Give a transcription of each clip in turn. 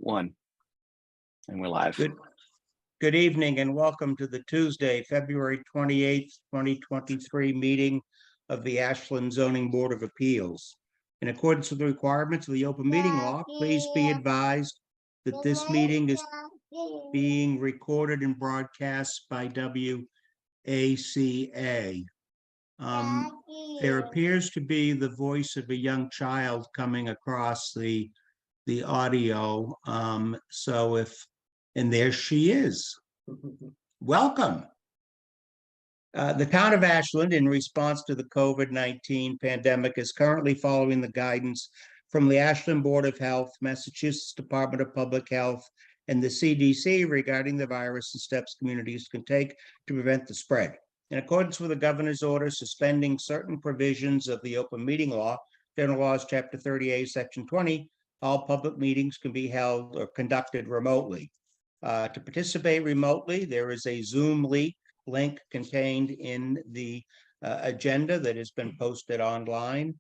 One, and we're live. Good evening and welcome to the Tuesday, February 28th, 2023 meeting of the Ashland Zoning Board of Appeals. In accordance with the requirements of the open meeting law, please be advised that this meeting is being recorded and broadcast by WACA. There appears to be the voice of a young child coming across the audio. And there she is. Welcome. The town of Ashland, in response to the COVID-19 pandemic, is currently following the guidance from the Ashland Board of Health, Massachusetts Department of Public Health, and the CDC regarding the virus and steps communities can take to prevent the spread. In accordance with the governor's order suspending certain provisions of the open meeting law, General Laws, Chapter 38, Section 20, all public meetings can be held or conducted remotely. To participate remotely, there is a Zoom link contained in the agenda that has been posted online,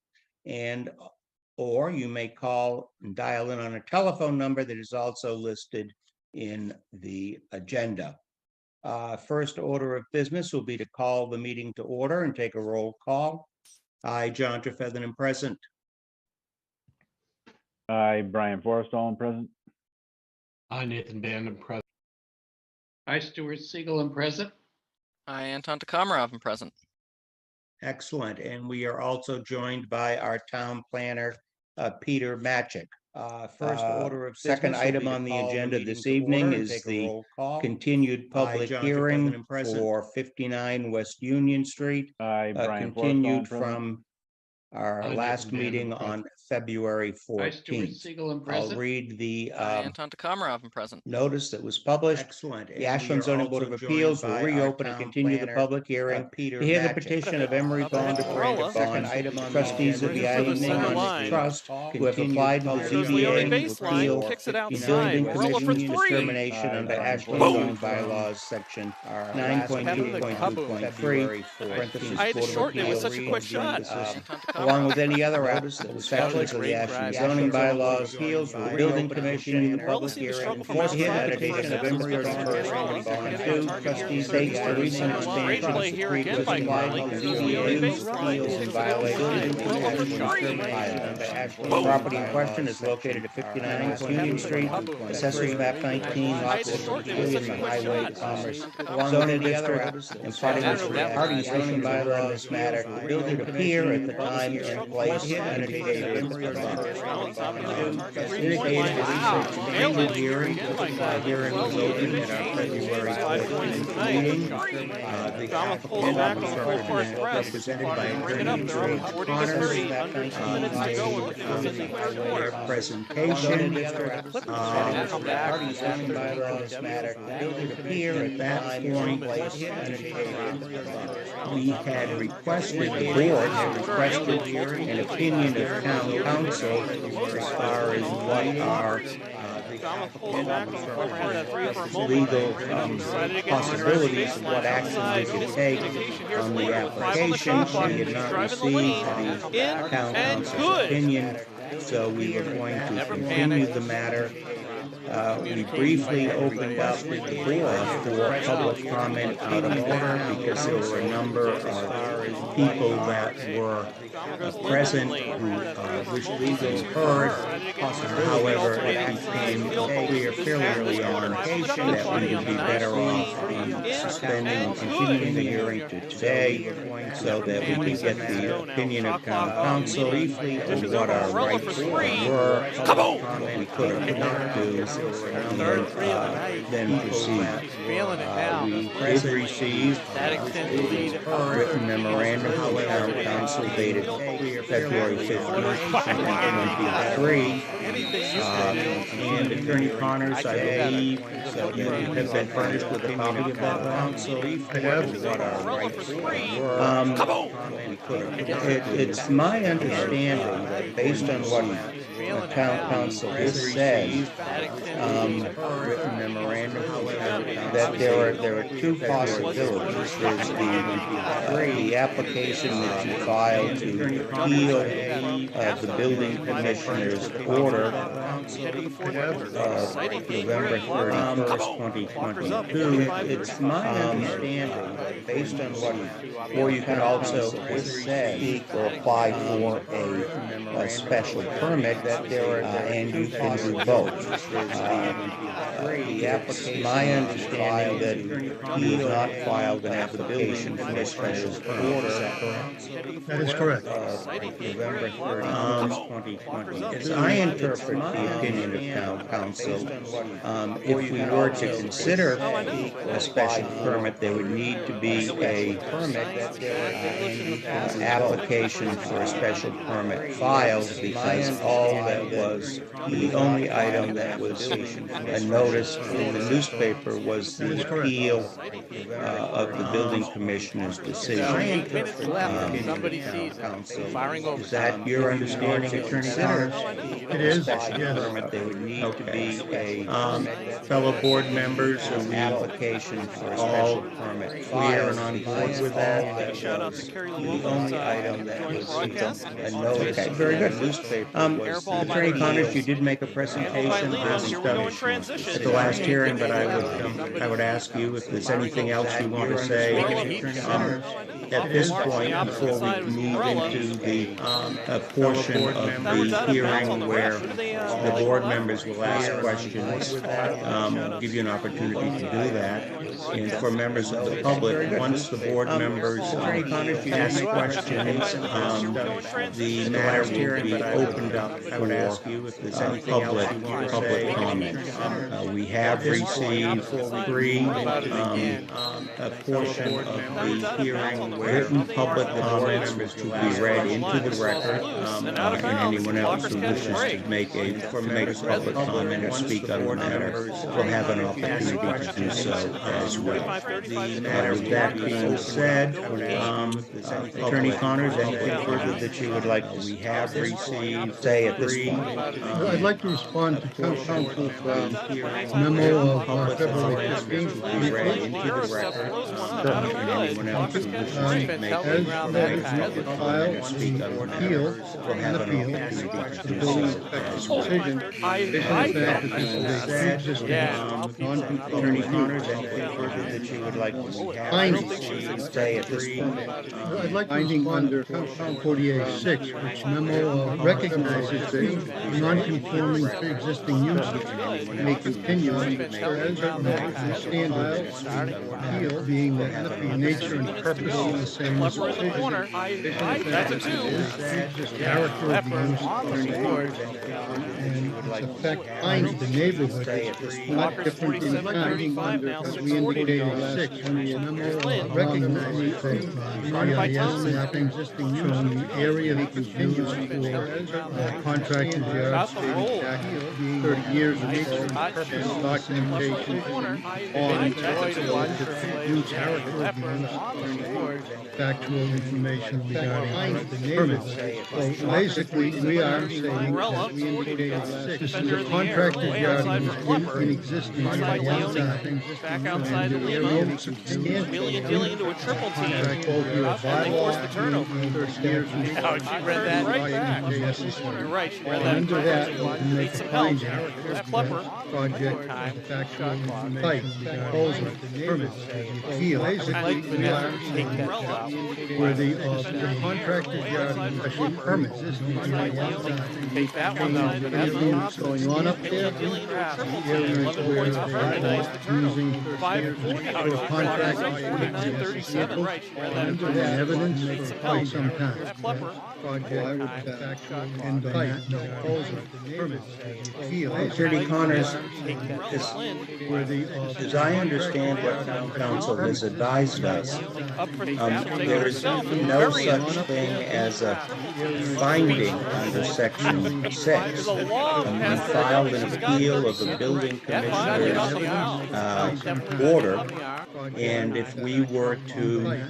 or you may call and dial in on a telephone number that is also listed in the agenda. First order of business will be to call the meeting to order and take a roll call. I, John Trefethen, present. I, Brian Forrestall, present. I, Nathan Band, present. I, Stuart Siegel, present. I, Anton Takamarov, present. Excellent. And we are also joined by our town planner, Peter Matchik. First order of second item on the agenda this evening is the continued public hearing for 59 West Union Street, continued from our last meeting on February 14th. I'll read the Anton Takamarov, present. Notice that was published. Excellent. The Ashland Zoning Board of Appeals will reopen and continue the public hearing to hear the petition of Emery Bond to grant a bond. Trustees of the Island Trust who have applied to the ZBA to appeal the building commission's determination under Ashland zoning bylaws section 9.2.2.3. I had to shorten it with such a quick shot. Along with any other sections of the Ashland zoning bylaws, appeals for the building commission, the public hearing, force the meditation of Emery Bond. Trustees states the recent expansion of the street was applied to the ZBA's appeals in violation of the Ashland. The property in question is located at 59 West Union Street, Assessors Map 19, Lot 42 in the Highway Commerce zoning district, and parties wishing by law in this matter to appear at the time and place indicated in the hearing. Hearing was open at our February 14th meeting. The applicant represented by Attorney Trey Connors made a presentation. Parties wishing by law in this matter to appear at that point. We had requested, the board had requested an opinion of town council as far as what are legal possibilities of what action we could take on the application. We had not received the town council's opinion, so we were going to continue the matter. We briefly opened up the floor for public comment out of order because there were a number of people that were present who wished to be heard. However, it became clear fairly early on that we would be better off suspending and continuing the hearing to today so that we could get the opinion of town council on what our rights were. We could or could not do. Then proceed. We did receive a written memorandum from the town council dated February 15th, 2023. And Attorney Connors, I believe, you have been furnished with a copy of that council. What our rights were. It's my understanding that based on what the town council has said, written memorandum from the town that there are two possibilities. There's the application that you filed to appeal the building commissioner's order November 31st, 2022. It's my understanding, based on what, or you can also seek or apply for a special permit and you can do both. My understanding that he has not filed an application for a special order. That is correct. November 31st, 2020. As I interpret the opinion of town council, if we were to consider a special permit, there would need to be a application for a special permit filed, because all that was, the only item that was noticed in the newspaper was the appeal of the building commissioner's decision. Is that your understanding, Attorney Connors? It is, Special yes. permit, there would need to be a fellow board members, an application for a special permit clear and on board with that. Shout out to Carrie Lou. The only item that was Broadcast. a notice. Okay, very good. Attorney Connors, you did make a presentation at the last hearing, but I would ask you if there's anything else you want to say at this point before we move into the portion of the hearing where the board members will ask questions. We'll give you an opportunity to do that. And for members of the public, once the board members ask questions, the matter will be opened up for public comment. We have received three a portion of the hearing written public comments to be read into the record, and anyone else who wishes to make a public comment or speak on the matter will have an opportunity to do so as well. The matter with that being said, Attorney Connors, anything further that you would like to we have received, say at this point? I'd like to respond to Council's memo of February 15th. Be read into the record, and anyone else who wishes to make a public comment or speak on the matter will have an opportunity to do so as well. Attorney Connors, anything further that you would like to say at this point? I'd like to respond under Council 48-6, which memo recognizes that non-conforming pre-existing uses may continue and stand appeal, being that the nature and purpose of the same decision. That's a two. Character of the use and its effect on the neighborhood is not different in kind, as we indicated in 6, when the memo recognizes that EIS map existing use in the area that is used for contracted yards dating back 30 years of nature and purpose documentation on the new character of the use, factual information regarding the neighborhood. So basically, we are saying that we indicated 6, this is a contracted yard that is in existence Back outside the lead wheeling into a triple team. And they forced the turnover. She read that right back. You're right, she read that under right that, back. we can make a Some help. finding Here's Klepper. project factual type proposal permits appeal. Basically, we are saying where the contracted yard special permits Take that one though. what's going on up there. The areas where they are using for contract under that evidence for quite some time. Project factual and type proposal permits appeal. Attorney Connors, as I understand what town council has advised us, there is no such thing as a finding under section 6. we filed an appeal of a building commissioner's order, and if we were to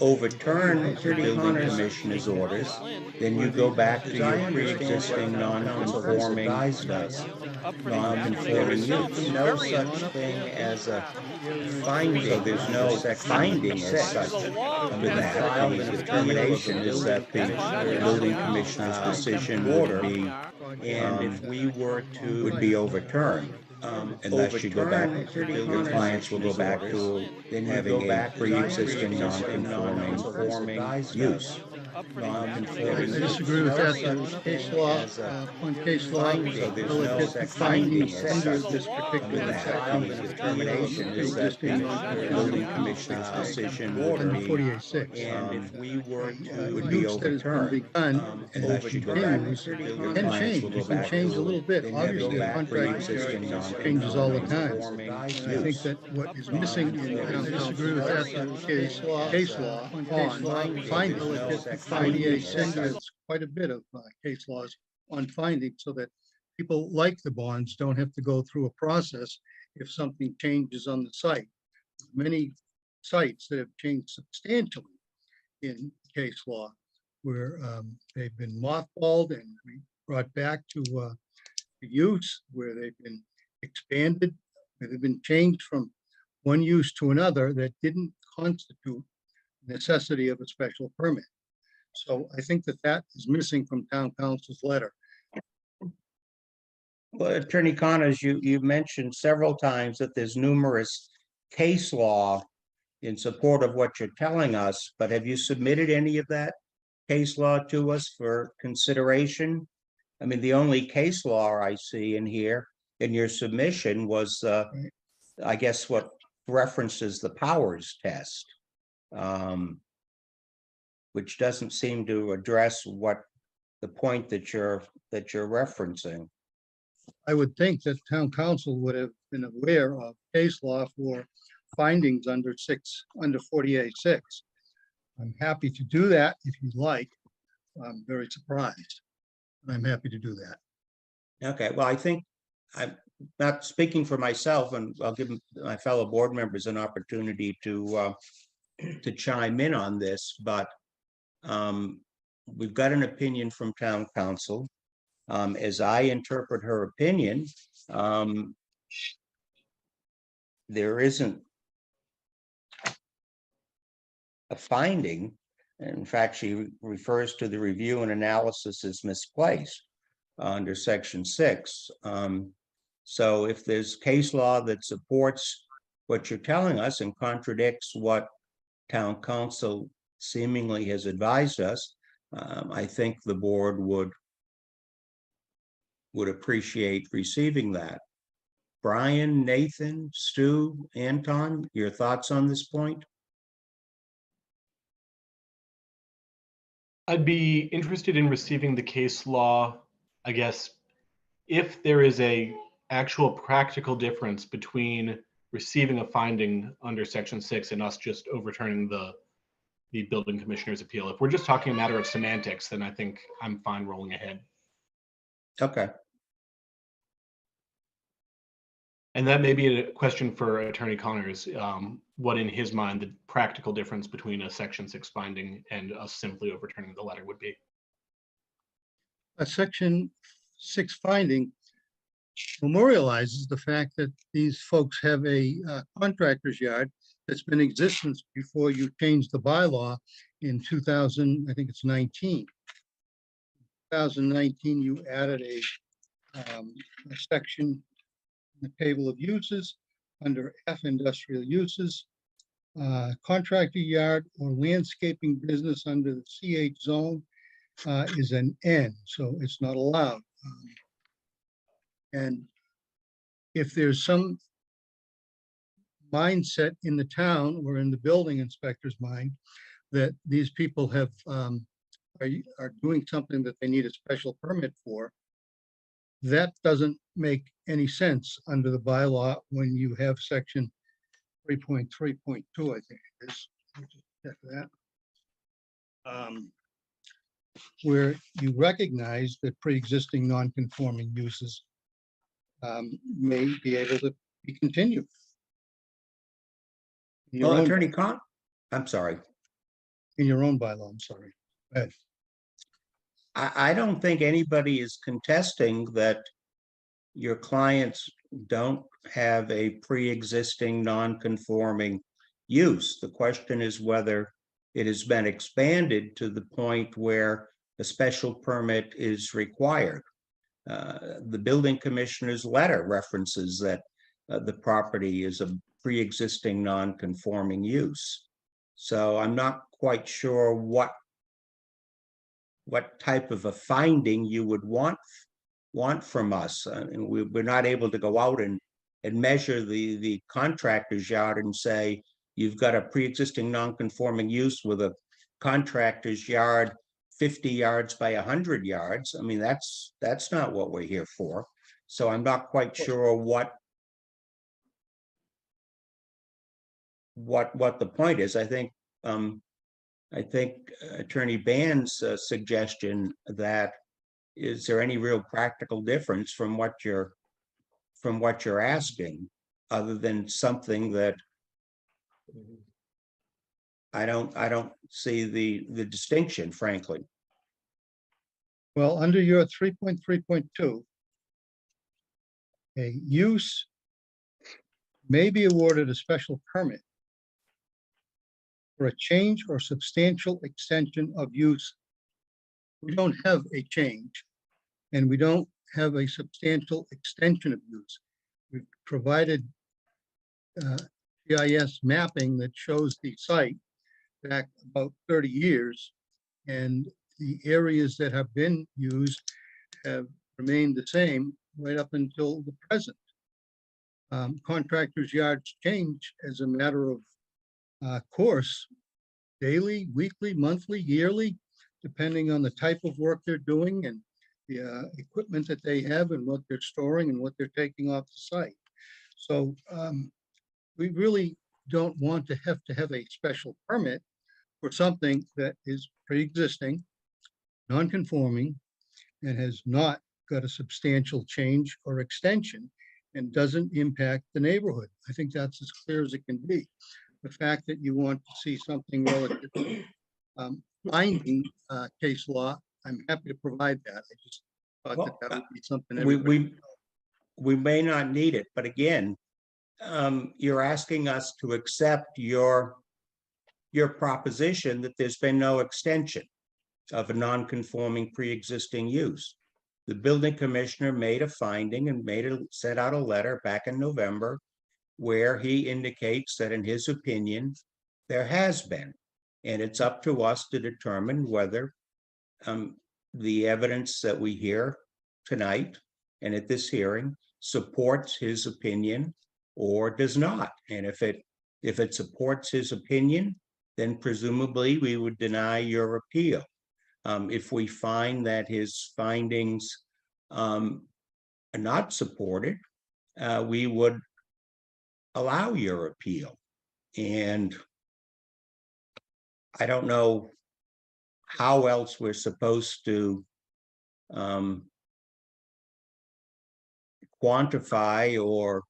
overturn the building commissioner's orders, then you go back to your pre-existing non-conforming use. No such thing as a finding. So there's no finding as such to that. The determination is that the building commissioner's decision would be, and if we were to, would be overturned. Unless you go back, your clients will go back to having a pre-existing non-conforming use. I disagree with that. There's case law, on case law, relative to findings under this particular section. The determination is that the building commissioner's decision would be, 48.6. and if we were to, would be Use that has been overturned. begun and Unless you go back, continues your can clients change. will It go can back change a to little bit. having Obviously, a a contract pre-existing changes all the time. non-conforming I think use. that what is missing in, and I disagree with that, is case law on findings. Relative to 48.6, there's quite a bit of case laws on findings, so that people like the bonds don't have to go through a process if something changes on the site. Many sites that have changed substantially in case law, where they've been mothballed and brought back to use, where they've been expanded, where they've been changed from one use to another that didn't constitute necessity of a special permit. So I think that that is missing from town council's letter. Well, Attorney Connors, you mentioned several times that there's numerous case law in support of what you're telling us, but have you submitted any of that case law to us for consideration? I mean, the only case law I see in here in your submission was, I guess, what references the powers test, which doesn't seem to address what the point that you're referencing. I would think that town council would have been aware of case law for findings under 48.6. I'm happy to do that if you'd like. I'm very surprised. I'm happy to do that. Okay, well, I think I'm not speaking for myself, and I'll give my fellow board members an opportunity to chime in on this, but we've got an opinion from town council. As I interpret her opinion, there isn't a finding. In fact, she refers to the review and analysis as misplaced under section 6. So if there's case law that supports what you're telling us and contradicts what town council seemingly has advised us, I think the board would appreciate receiving that. Brian, Nathan, Stu, Anton, your thoughts on this point? I'd be interested in receiving the case law, I guess, if there is a actual practical difference between receiving a finding under section 6 and us just overturning the building commissioner's appeal. If we're just talking a matter of semantics, then I think I'm fine rolling ahead. Okay. And that may be a question for Attorney Connors, what in his mind the practical difference between a section 6 finding and us simply overturning the letter would be. A section 6 finding memorializes the fact that these folks have a contractor's yard that's been in existence before you changed the bylaw in 2000, I think it's 19. 2019, you added a section in the table of uses under F, industrial uses, contractor yard or landscaping business under the CH zone is an N, so it's not allowed. And if there's some mindset in the town or in the building inspector's mind that these people have are doing something that they need a special permit for, that doesn't make any sense under the bylaw when you have section 3.3.2, I think it is. Check that. where you recognize that pre-existing non-conforming uses may be able to be continued. In your Well, own- Attorney Con, I'm sorry. In your own bylaw, I'm sorry. Go ahead. I don't think anybody is contesting that your clients don't have a pre-existing non-conforming use. The question is whether it has been expanded to the point where a special permit is required. The building commissioner's letter references that the property is a pre-existing non-conforming use. So I'm not quite sure what type of a finding you would want from us. And we're not able to go out and measure the contractor's yard and say, you've got a pre-existing non-conforming use with a contractor's yard 50 yards by 100 yards. I mean, that's not what we're here for. So I'm not quite sure what the point is. I think Attorney Band's suggestion that is there any real practical difference from what you're asking, other than something that I don't see the distinction, frankly. Well, under your 3.3.2, a use may be awarded a special permit for a change or substantial extension of use. We don't have a change, and we don't have a substantial extension of use. We've provided GIS mapping that shows the site back about 30 years, and the areas that have been used have remained the same right up until the present. Contractors' yards change as a matter of course, daily, weekly, monthly, yearly, depending on the type of work they're doing and the equipment that they have and what they're storing and what they're taking off the site. So we really don't want to have a special permit for something that is pre-existing, non-conforming, and has not got a substantial change or extension and doesn't impact the neighborhood. I think that's as clear as it can be. The fact that you want to see something relative to binding case law, I'm happy to provide that. I just thought that would be something we may not need it, but again, you're asking us to accept your proposition that there's been no extension of a non-conforming pre-existing use. The building commissioner made a finding and sent out a letter back in November where he indicates that in his opinion, there has been. And it's up to us to determine whether the evidence that we hear tonight and at this hearing supports his opinion or does not. And if it supports his opinion, then presumably we would deny your appeal. If we find that his findings are not supported, we would allow your appeal. And I don't know how else we're supposed to quantify or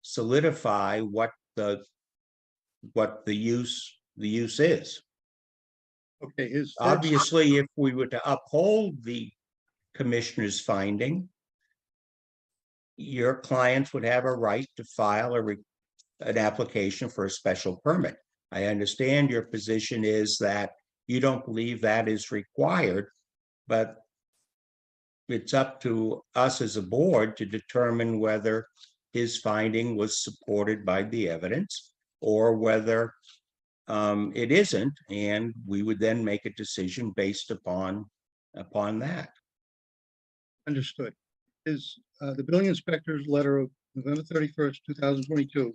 solidify what the use is. Okay, Obviously, if we were to uphold the commissioner's finding, your clients would have a right to file an application for a special permit. I understand your position is that you don't believe that is required, but it's up to us as a board to determine whether his finding was supported by the evidence or whether it isn't, and we would then make a decision based upon that. Understood. Is the building inspector's letter of November 31st, 2022.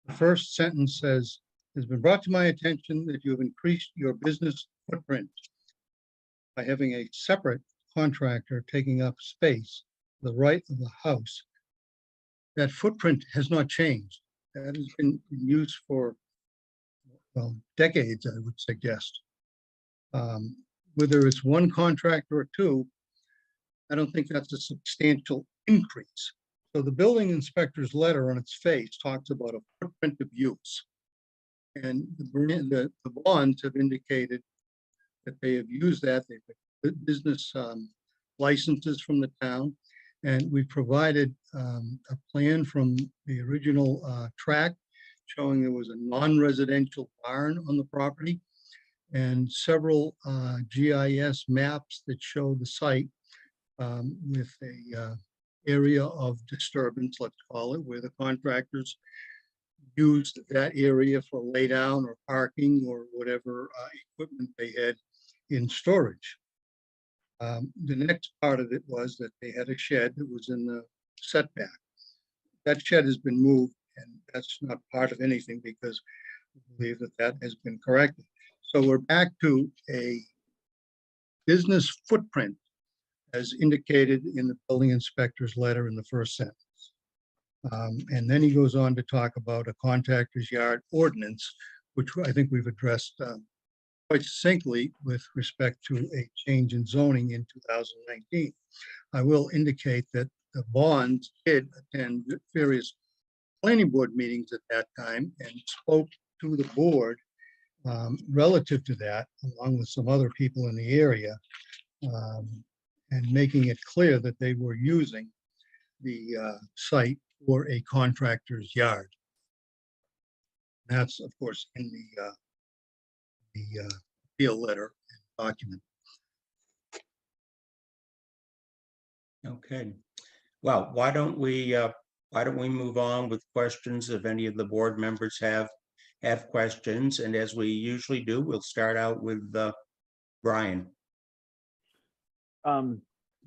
The first sentence says, "It has been brought to my attention that you have increased your business footprint by having a separate contractor taking up space, the right of the house." That footprint has not changed. That has been in use for, well, decades, I would suggest. whether it's one contractor or two, I don't think that's a substantial increase. So the building inspector's letter on its face talks about a footprint of use. And the bonds have indicated that they have used that. They've got business licenses from the town. And we provided a plan from the original tract showing there was a non-residential barn on the property and several GIS maps that show the site with a area of disturbance, let's call it, where the contractors used that area for laydown or parking or whatever equipment they had in storage. The next part of it was that they had a shed that was in the setback. That shed has been moved, and that's not part of anything because we believe that that has been corrected. So we're back to a business footprint as indicated in the building inspector's letter in the first sentence. And then he goes on to talk about a contractor's yard ordinance, which I think we've addressed quite succinctly with respect to a change in zoning in 2019. I will indicate that the bonds did attend various planning board meetings at that time and spoke to the board relative to that, along with some other people in the area, and making it clear that they were using the site for a contractor's yard. That's, of course, in the appeal letter and document. Okay. Well, why don't we move on with questions if any of the board members have questions? And as we usually do, we'll start out with Brian.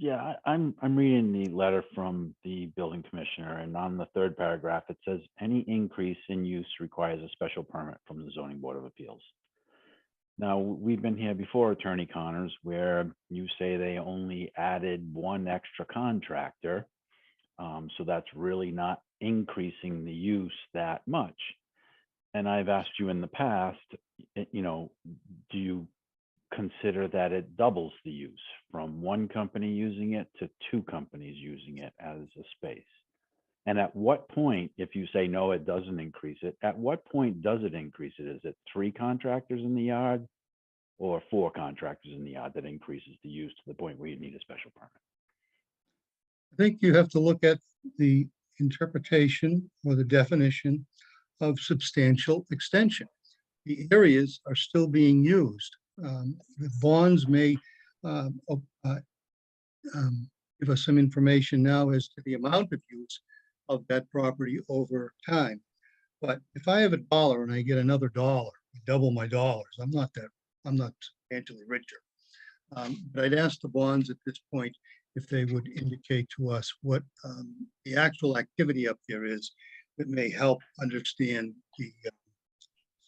Yeah, I'm reading the letter from the building commissioner, and on the third paragraph, it says any increase in use requires a special permit from the zoning board of appeals. Now, we've been here before, Attorney Connors, where you say they only added one extra contractor. So that's really not increasing the use that much. And I've asked you in the past, you know, do you consider that it doubles the use from one company using it to two companies using it as a space? And at what point, if you say, no, it doesn't increase it, at what point does it increase it? Is it 3 contractors in the yard or 4 contractors in the yard that increases the use to the point where you need a special permit? I think you have to look at the interpretation or the definition of substantial extension. The areas are still being used. The bonds may give us some information now as to the amount of use of that property over time. But if I have $1 and I get another $1, double my dollars, I'm not substantially richer. But I'd ask the bonds at this point if they would indicate to us what the actual activity up there is that may help understand the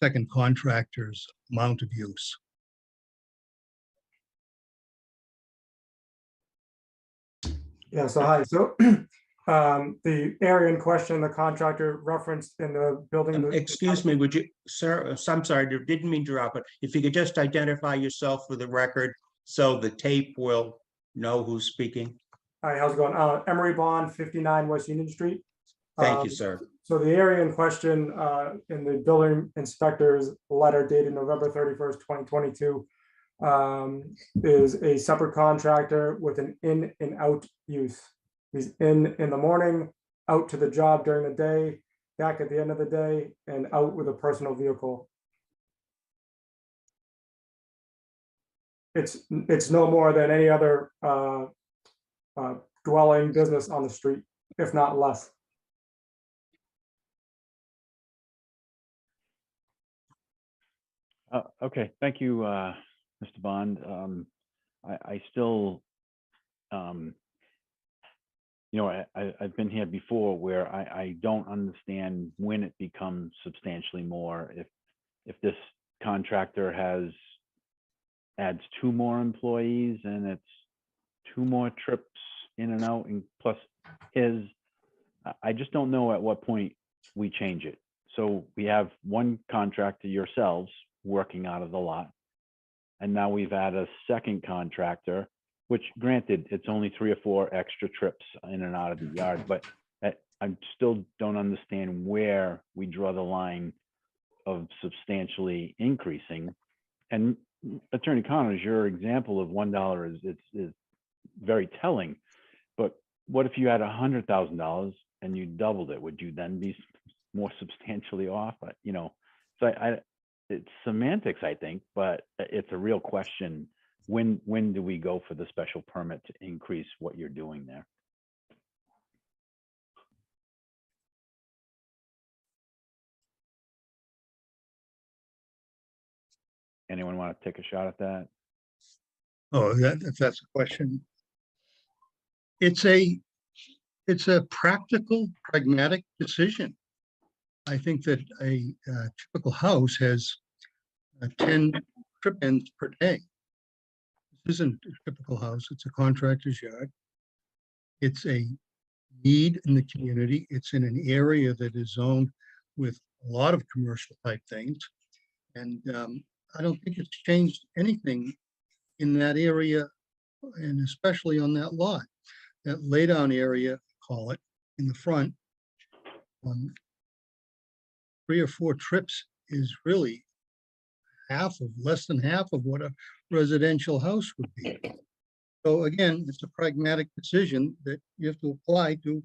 second contractor's amount of use. Yeah, so hi. So the area in question, the contractor referenced in the building. Excuse me, would you, sir, I'm sorry, didn't mean to interrupt, but if you could just identify yourself for the record so the tape will know who's speaking. Hi, how's it going? Emery Bond, 59 West Union Street. Thank you, sir. So the area in question in the building inspector's letter dated November 31st, 2022 is a separate contractor with an in and out use. He's in the morning, out to the job during the day, back at the end of the day, and out with a personal vehicle. It's no more than any other dwelling business on the street, if not less. Okay, thank you, Mr. Bond. I still, you know, I've been here before where I don't understand when it becomes substantially more. If this contractor adds 2 more employees and it's 2 more trips in and out, and plus his, I just don't know at what point we change it. So we have one contractor, yourselves, working out of the lot, And now we've had a second contractor, which granted, it's only 3 or 4 extra trips in and out of the yard, but I still don't understand where we draw the line of substantially increasing. And Attorney Connors, your example of $1 is very telling. But what if you had $100,000 and you doubled it? Would you then be more substantially off? You know, so it's semantics, I think, but it's a real question. When do we go for the special permit to increase what you're doing there? Anyone want to take a shot at that? Oh, if that's a question. It's a practical, pragmatic decision. I think that a typical house has 10 trip ends per day. This isn't a typical house. It's a contractor's yard. It's a need in the community. It's in an area that is zoned with a lot of commercial type things. And I don't think it's changed anything in that area, and especially on that lot. That laydown area, call it, in the front, 3 or 4 trips is really less than half of what a residential house would be. So again, it's a pragmatic decision that you have to apply to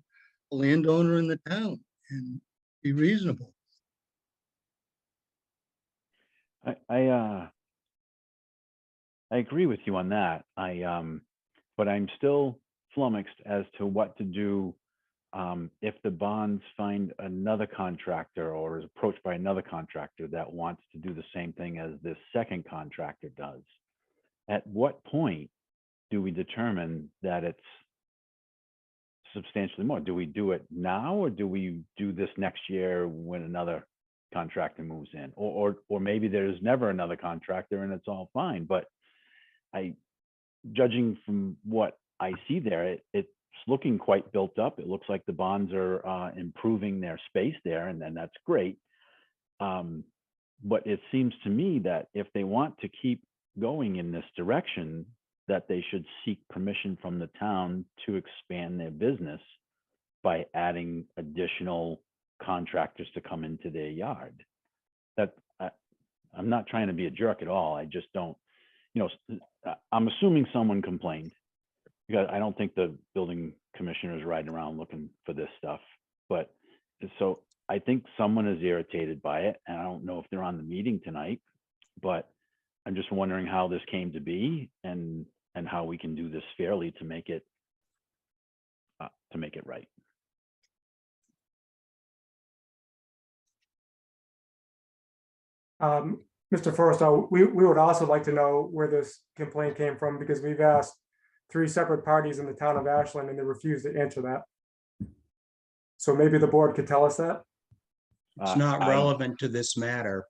a landowner in the town and be reasonable. I agree with you on that. But I'm still flummoxed as to what to do if the bonds find another contractor or is approached by another contractor that wants to do the same thing as this second contractor does. At what point do we determine that it's substantially more? Do we do it now, or do we do this next year when another contractor moves in? Or maybe there's never another contractor and it's all fine. But judging from what I see there, it's looking quite built up. It looks like the bonds are improving their space there, and then that's great. But it seems to me that if they want to keep going in this direction, that they should seek permission from the town to expand their business by adding additional contractors to come into their yard. I'm not trying to be a jerk at all. I just don't, I'm assuming someone complained, because I don't think the building commissioner is riding around looking for this stuff. But so I think someone is irritated by it, and I don't know if they're on the meeting tonight, but I'm just wondering how this came to be and how we can do this fairly to make it right. Mr. Forrestal, we would also like to know where this complaint came from, because we've asked 3 separate parties in the town of Ashland and they refused to answer that. So maybe the board could tell us that. It's not relevant to this matter.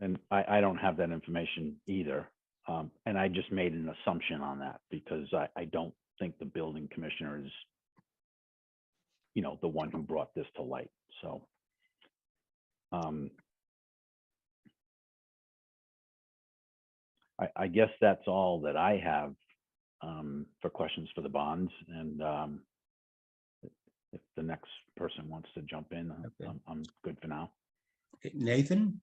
And I don't have that information either. And I just made an assumption on that because I don't think the building commissioner is, the one who brought this to light. So I guess that's all that I have for questions for the bonds. And if the next person wants to jump in, okay. I'm good for now. Nathan?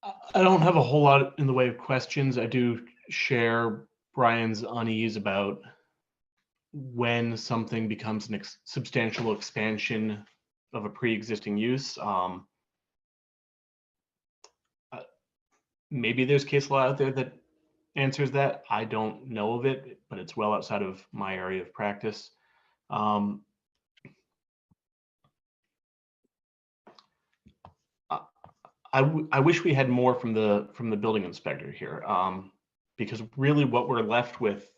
I don't have a whole lot in the way of questions. I do share Brian's unease about when something becomes an substantial expansion of a pre-existing use. Maybe there's case law out there that answers that. I don't know of it, but it's well outside of my area of practice. I wish we had more from the building inspector here, because really what we're left with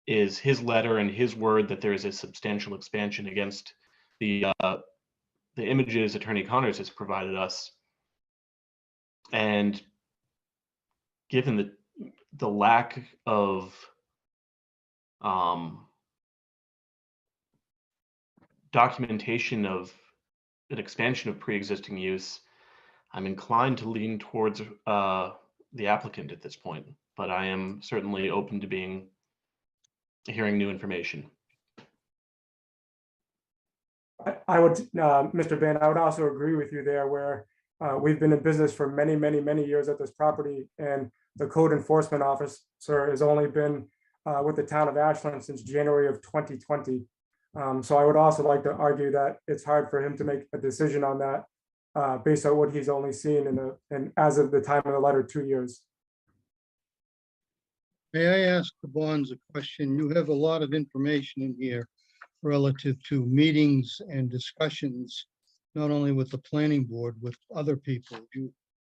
is his letter and his word that there is a substantial expansion against the images Attorney Connors has provided us. And given the lack of documentation of an expansion of pre-existing use, I'm inclined to lean towards the applicant at this point, but I am certainly open to hearing new information. I would, Mr. Ban, I would also agree with you there where we've been in business for many, many, many years at this property, and the code enforcement officer has only been with the town of Ashland since January of 2020. So I would also like to argue that it's hard for him to make a decision on that based on what he's only seen in as of the time of the letter, 2 years. May I ask the Bonds a question? You have a lot of information in here relative to meetings and discussions, not only with the planning board, with other people. Do you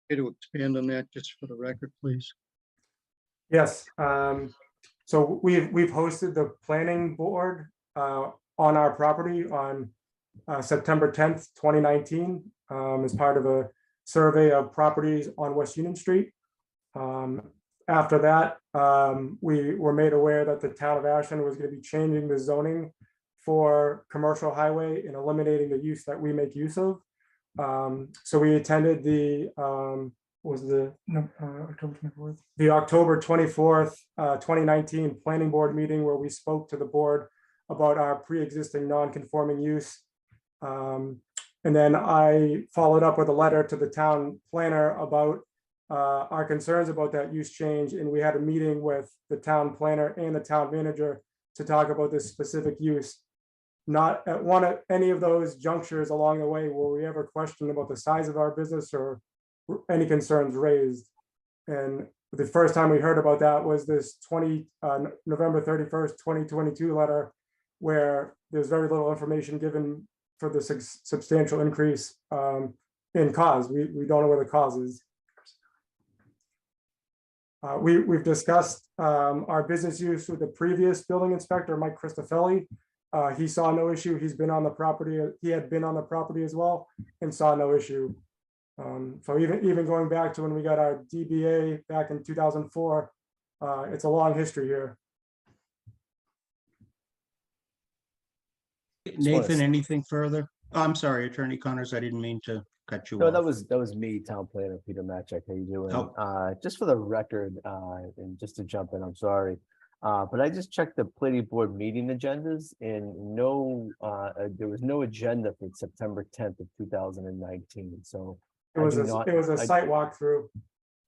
care to expand on that just for the record, please? Yes. So we've hosted the planning board on our property on September 10th, 2019, as part of a survey of properties on West Union Street. After that, we were made aware that the town of Ashland was going to be changing the zoning for commercial highway and eliminating the use that we make use of. So we attended the October 24th, 2019 planning board meeting where we spoke to the board about our pre-existing non-conforming use. And then I followed up with a letter to the town planner about our concerns about that use change. And we had a meeting with the town planner and the town manager to talk about this specific use. Not at any of those junctures along the way were we ever questioned about the size of our business or any concerns raised. And the first time we heard about that was this November 31st, 2022 letter, where there's very little information given for the substantial increase in cause. We don't know where the cause is. We've discussed our business use with the previous building inspector, Mike Cristofelli. He saw no issue. He's been on the property. He had been on the property as well and saw no issue. So even going back to when we got our DBA back in 2004, it's a long history here. Nathan, anything further? Oh, I'm sorry, Attorney Connors, I didn't mean to cut you No, off. that was me, town planner Peter Matchak. How you doing? Oh. Just for the record, and just to jump in, I'm sorry. But I just checked the planning board meeting agendas and there was no agenda for September 10th of 2019. So it was a site walkthrough.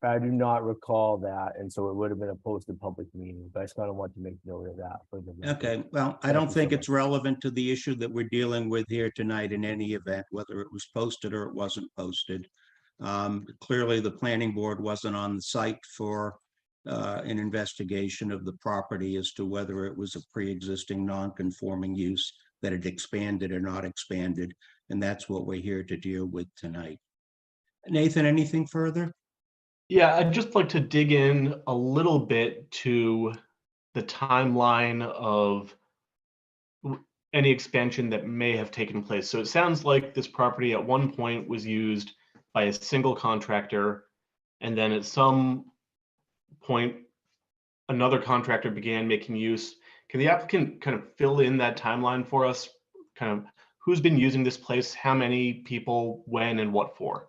I do not recall that, and so it would have been a posted public meeting, but I just kind of want to make note of that. For the record. Okay, well, I don't think it's relevant to the issue that we're dealing with here tonight in any event, whether it was posted or it wasn't posted. Clearly, the planning board wasn't on the site for an investigation of the property as to whether it was a pre-existing non-conforming use, that it expanded or not expanded, and that's what we're here to deal with tonight. Nathan, anything further? Yeah, I'd just like to dig in a little bit to the timeline of any expansion that may have taken place. So it sounds like this property at one point was used by a single contractor, and then at some point, another contractor began making use. Can the applicant kind of fill in that timeline for us? Kind of who's been using this place, how many people, when, and what for?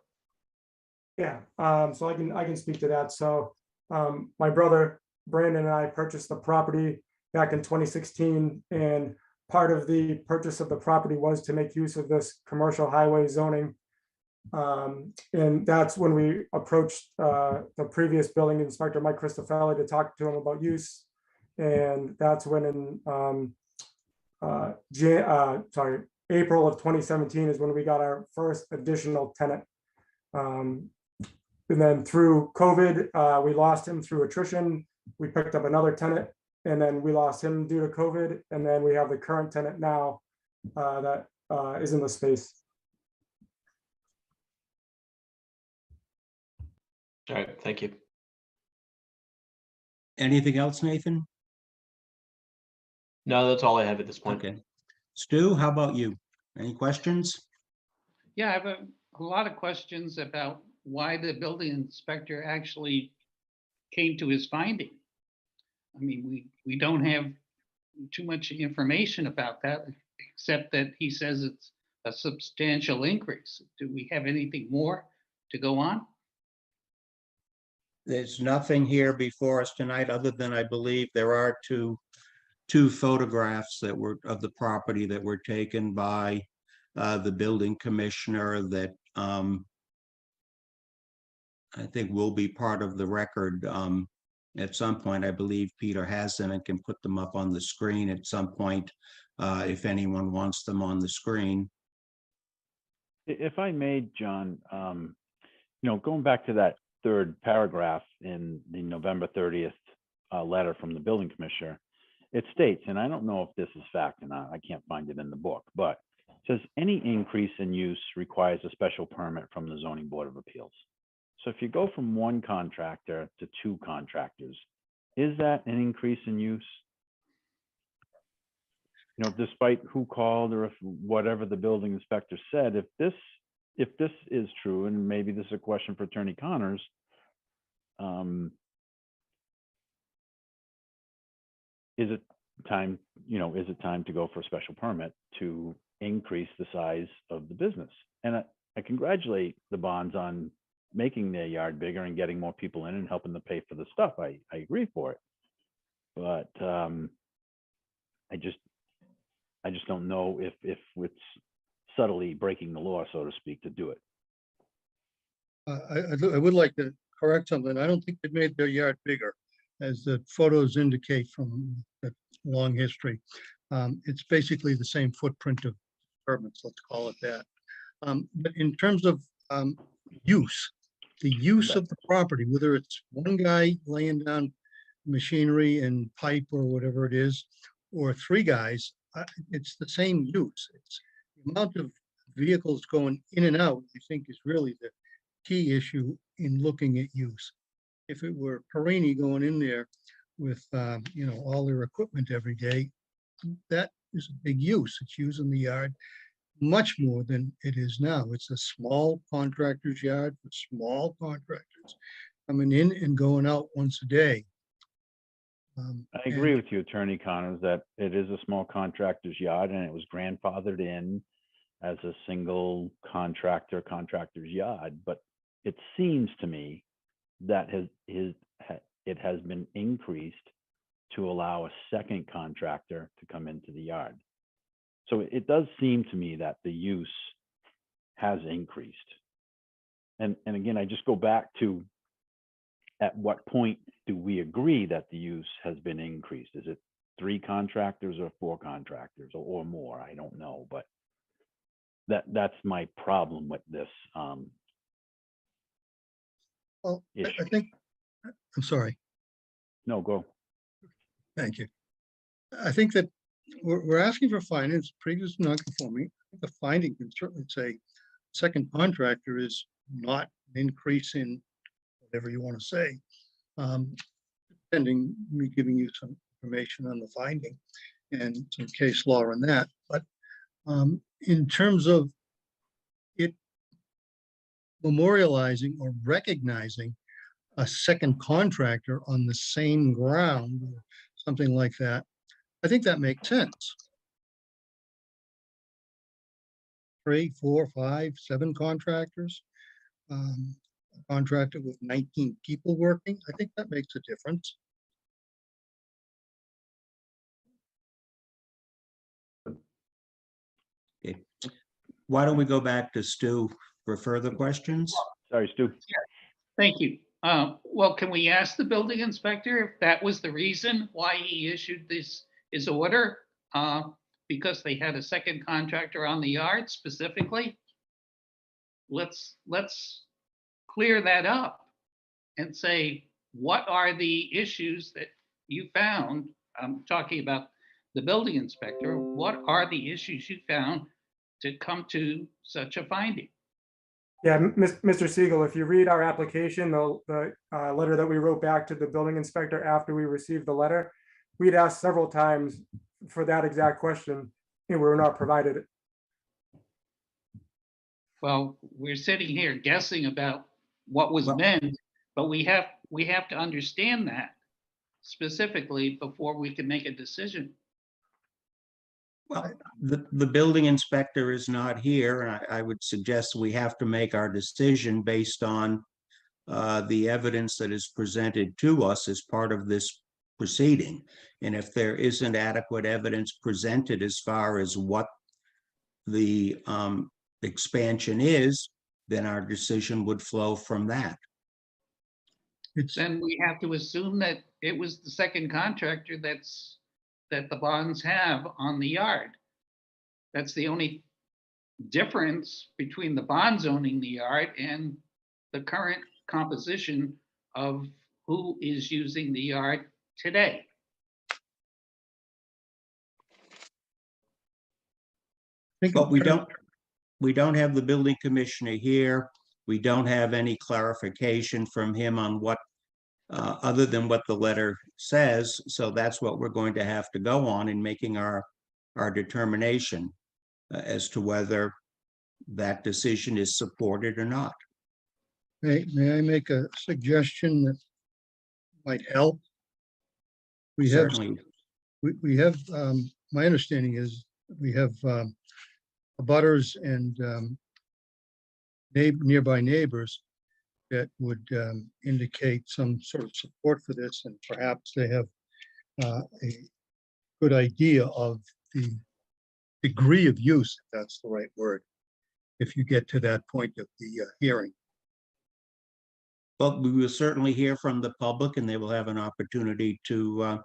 Yeah, so I can speak to that. So my brother Brandon and I purchased the property back in 2016, and part of the purchase of the property was to make use of this commercial highway zoning. And that's when we approached the previous building inspector, Mike Cristofelli, to talk to him about use. And that's when in April of 2017 is when we got our first additional tenant. And then through COVID, we lost him through attrition. We picked up another tenant, and then we lost him due to COVID. And then we have the current tenant now that is in the space. All right, thank you. Anything else, Nathan? No, that's all I have at this point. Okay. Stu, how about you? Any questions? Yeah, I have a lot of questions about why the building inspector actually came to his finding. I mean, we don't have too much information about that, except that he says it's a substantial increase. Do we have anything more to go on? There's nothing here before us tonight, other than I believe there are two photographs that were of the property that were taken by the building commissioner that I think will be part of the record at some point. I believe Peter has them and can put them up on the screen at some point if anyone wants them on the screen. If I may, John, going back to that third paragraph in the November 30th letter from the building commissioner, it states, and I don't know if this is fact or not, I can't find it in the book, but it says any increase in use requires a special permit from the zoning board of appeals. So if you go from one contractor to two contractors, is that an increase in use? Despite who called or if whatever the building inspector said, if this is true, and maybe this is a question for Attorney Connors, is it time to go for a special permit to increase the size of the business? And I congratulate the Bonds on making their yard bigger and getting more people in and helping to pay for the stuff. I agree for it. But I just don't know if it's subtly breaking the law, so to speak, to do it. I would like to correct something. I don't think they made their yard bigger, as the photos indicate from the long history. It's basically the same footprint of apartments, let's call it that. But in terms of use, the use of the property, whether it's one guy laying down machinery and pipe or whatever it is, or three guys, it's the same use. It's the amount of vehicles going in and out, I think, is really the key issue in looking at use. If it were Perini going in there with, all their equipment every day, that is a big use. It's using the yard much more than it is now. It's a small contractor's yard for small contractors coming in and going out once a day. I agree with you, Attorney Connors, that it is a small contractor's yard and it was grandfathered in as a single contractor's yard. But it seems to me that it has been increased to allow a second contractor to come into the yard. So it does seem to me that the use has increased. And again, I just go back to, at what point do we agree that the use has been increased? Is it 3 contractors or 4 contractors or more? I don't know, but that's my problem with this. Well, issue. I think, I'm sorry. No, go. Thank you. I think that we're asking for findings, previous non-conforming. The finding can certainly say second contractor is not an increase in whatever you want to say, pending me giving you some information on the finding and some case law on that. But in terms of it memorializing or recognizing a second contractor on the same ground or something like that, I think that makes sense. 3, 4, 5, 7 contractors, a contractor with 19 people working, I think that makes a difference. Okay. Why don't we go back to Stu for further questions? Sorry, Stu. Thank you. Well, can we ask the building inspector if that was the reason why he issued his order? Because they had a second contractor on the yard specifically? Let's clear that up and say, what are the issues that you found? I'm talking about the building inspector. What are the issues you found to come to such a finding? Yeah, Mr. Siegel, if you read our application, the letter that we wrote back to the building inspector after we received the letter, we'd asked several times for that exact question and we were not provided it. Well, we're sitting here guessing about what was meant, but we have to understand that specifically before we can make a decision. Well, the building inspector is not here, and I would suggest we have to make our decision based on the evidence that is presented to us as part of this proceeding. And if there isn't adequate evidence presented as far as what the expansion is, then our decision would flow from that. Then we have to assume that it was the second contractor that the bonds have on the yard. That's the only difference between the bonds owning the yard and the current composition of who is using the yard today. But we don't have the building commissioner here. We don't have any clarification from him on what, other than what the letter says. So that's what we're going to have to go on in making our determination as to whether that decision is supported or not. May I make a suggestion that might help? We have, Certainly. we have, my understanding is we have abutters and nearby neighbors that would indicate some sort of support for this, and perhaps they have a good idea of the degree of use, if that's the right word, if you get to that point of the hearing. Well, we will certainly hear from the public, and they will have an opportunity to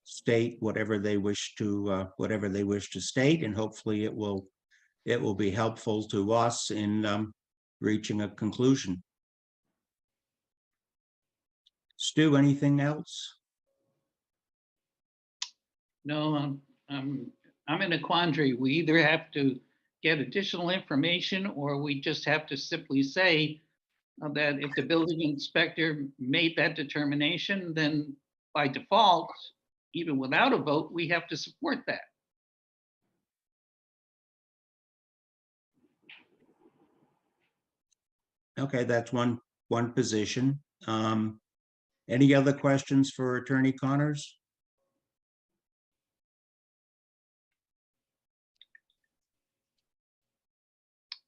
state whatever they wish to state, and hopefully it will be helpful to us in reaching a conclusion. Stu, anything else? No, I'm in a quandary. We either have to get additional information, or we just have to simply say that if the building inspector made that determination, then by default, even without a vote, we have to support that. Okay, that's one position. Any other questions for Attorney Connors?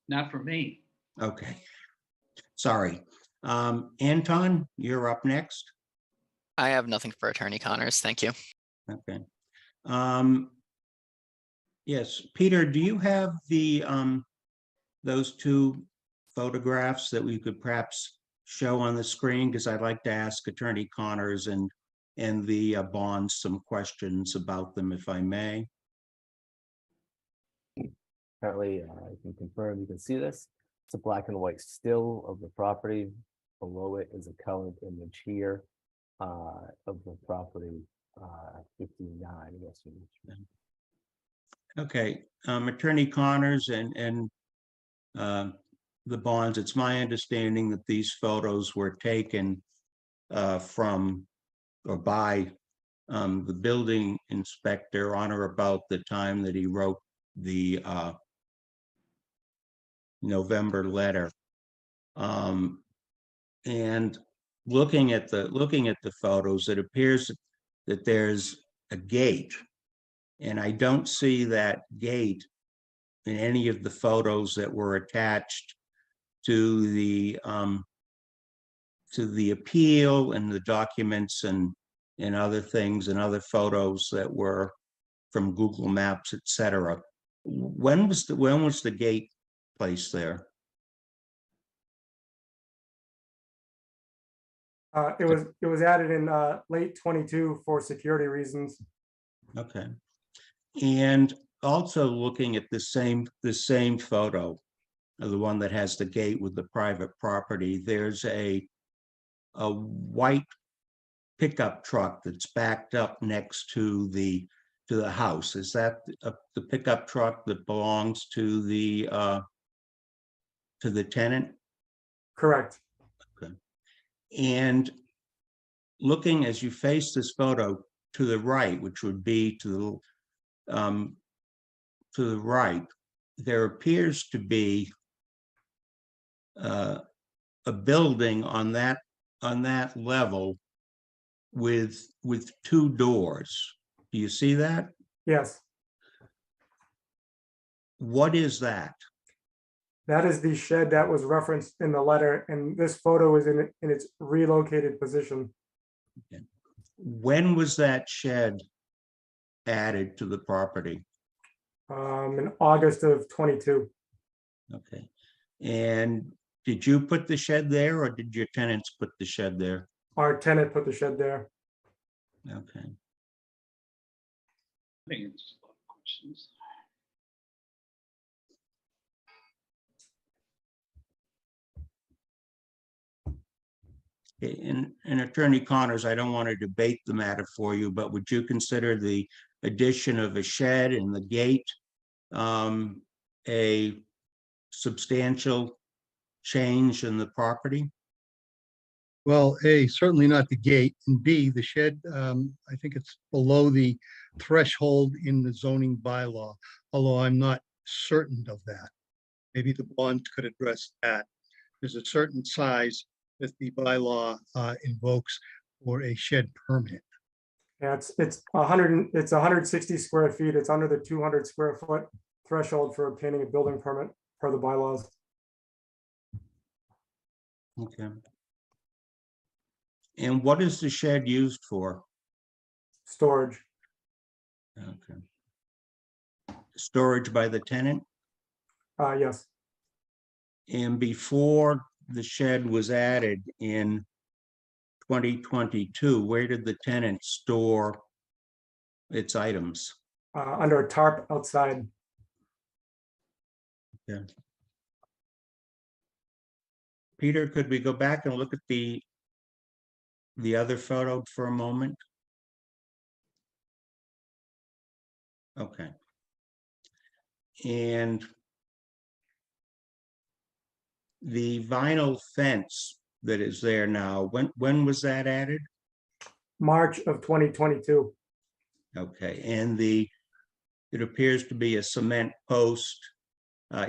Not for me. Okay, sorry. Anton, you're up next. I have nothing for Attorney Connors. Thank you. Okay. Yes, Peter, do you have the those two photographs that we could perhaps show on the screen? Because I'd like to ask Attorney Connors and the bonds some questions about them, if I may. Apparently, I can confirm you can see this. It's a black and white still of the property. Below it is a colored image here of the property 59. Yes. Okay, Attorney Connors and the bonds, it's my understanding that these photos were taken from or by the building inspector on or about the time that he wrote the November letter. And looking at the photos, it appears that there's a gate, and I don't see that gate in any of the photos that were attached to the appeal and the documents and other things and other photos that were from Google Maps, etc. When was the gate placed there? It was added in late 22 for security reasons. Okay. And also looking at the same photo, the one that has the gate with the private property, there's a white pickup truck that's backed up next to the house. Is that the pickup truck that belongs to the tenant? Correct. Okay. And looking as you face this photo to the right, which would be to the right, there appears to be a building on that level with two doors. Do you see that? Yes. What is that? That is the shed that was referenced in the letter, and this photo is in its relocated position. When was that shed added to the property? In August of 22. Okay. And did you put the shed there or did your tenants put the shed there? Our tenant put the shed there. Okay. I think it's a lot of questions. And Attorney Connors, I don't want to debate the matter for you, but would you consider the addition of a shed and the gate a substantial change in the property? Well, A, certainly not the gate, and B, the shed, I think it's below the threshold in the zoning bylaw, although I'm not certain of that. Maybe the bond could address that. There's a certain size that the bylaw invokes for a shed permit. Yeah, it's 160 square feet. It's under the 200 square foot threshold for obtaining a building permit per the bylaws. Okay. And what is the shed used for? Storage. Okay. Storage by the tenant? Yes. And before the shed was added in 2022, where did the tenant store its items? Under a tarp outside. Yeah. Peter, could we go back and look at the other photo for a moment? Okay. And the vinyl fence that is there now, when was that added? March of 2022. Okay, and it appears to be a cement post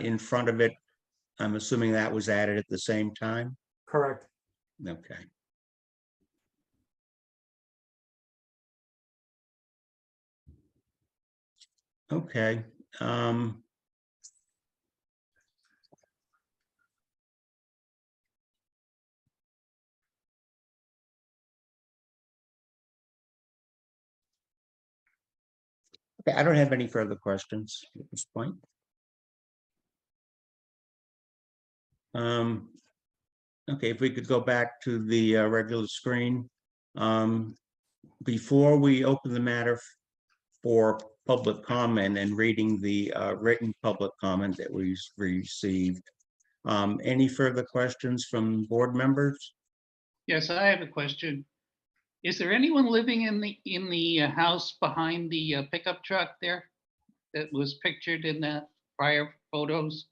in front of it. I'm assuming that was added at the same time? Correct. Okay. Okay. Okay, I don't have any further questions at this point. Okay, if we could go back to the regular screen. Before we open the matter for public comment and reading the written public comment that we received, any further questions from board members? Yes, I have a question. Is there anyone living in the house behind the pickup truck there that was pictured in the prior photos?